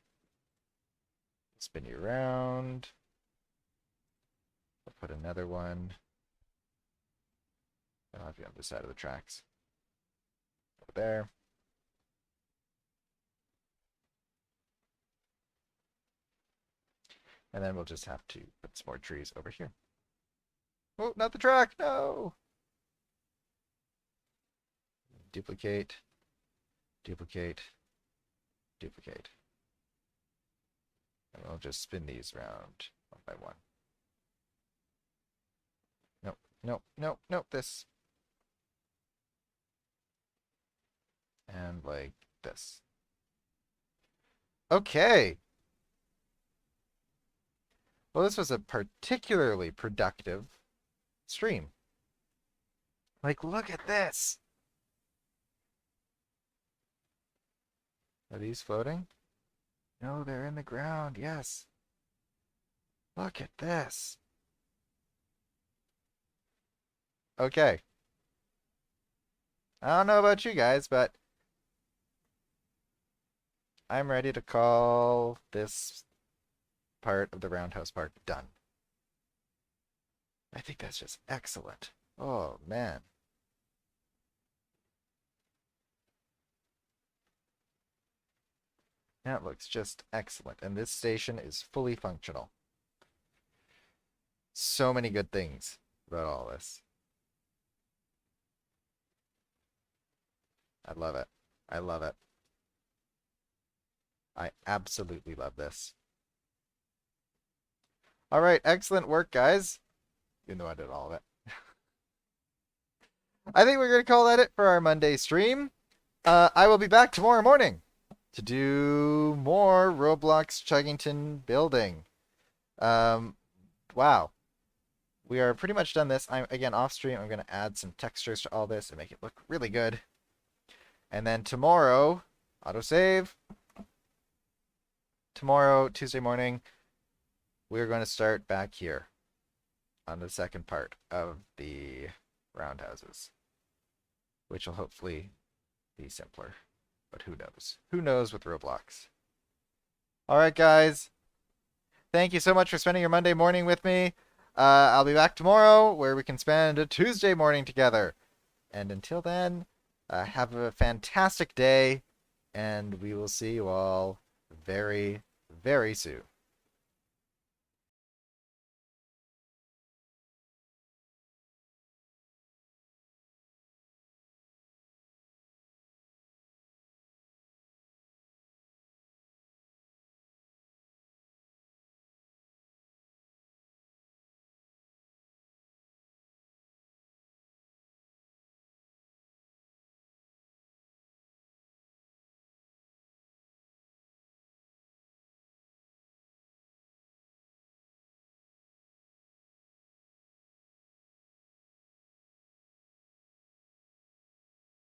Spin you around. I'll put another one. I'll have you on the side of the tracks. Over there. And then we'll just have to put some more trees over here. Oh, not the track! No! Duplicate. Duplicate. Duplicate. And we'll just spin these around one by one. Nope, nope, nope, nope, this. And like this. Okay. Well, this was a particularly productive stream. Like, look at this. Are these floating? No, they're in the ground. Yes. Look at this. Okay. I don't know about you guys, but I'm ready to call this part of the Roundhouse Park done. I think that's just excellent. Oh, man. That looks just excellent. And this station is fully functional. So many good things about all this. I love it. I love it. I absolutely love this. All right, excellent work, guys. Even though I did all of it. I think we're going to call that it for our Monday stream. I will be back tomorrow morning to do more Roblox Chuggington building. Wow. We are pretty much done this. Again, off stream, I'm going to add some textures to all this and make it look really good. And then tomorrow, autosave. Tomorrow, Tuesday morning, we're going to start back here on the second part of the roundhouses, which will hopefully be simpler. But who knows? Who knows with Roblox? All right, guys. Thank you so much for spending your Monday morning with me. I'll be back tomorrow where we can spend a Tuesday morning together. And until then, have a fantastic day, and we will see you all very, very soon.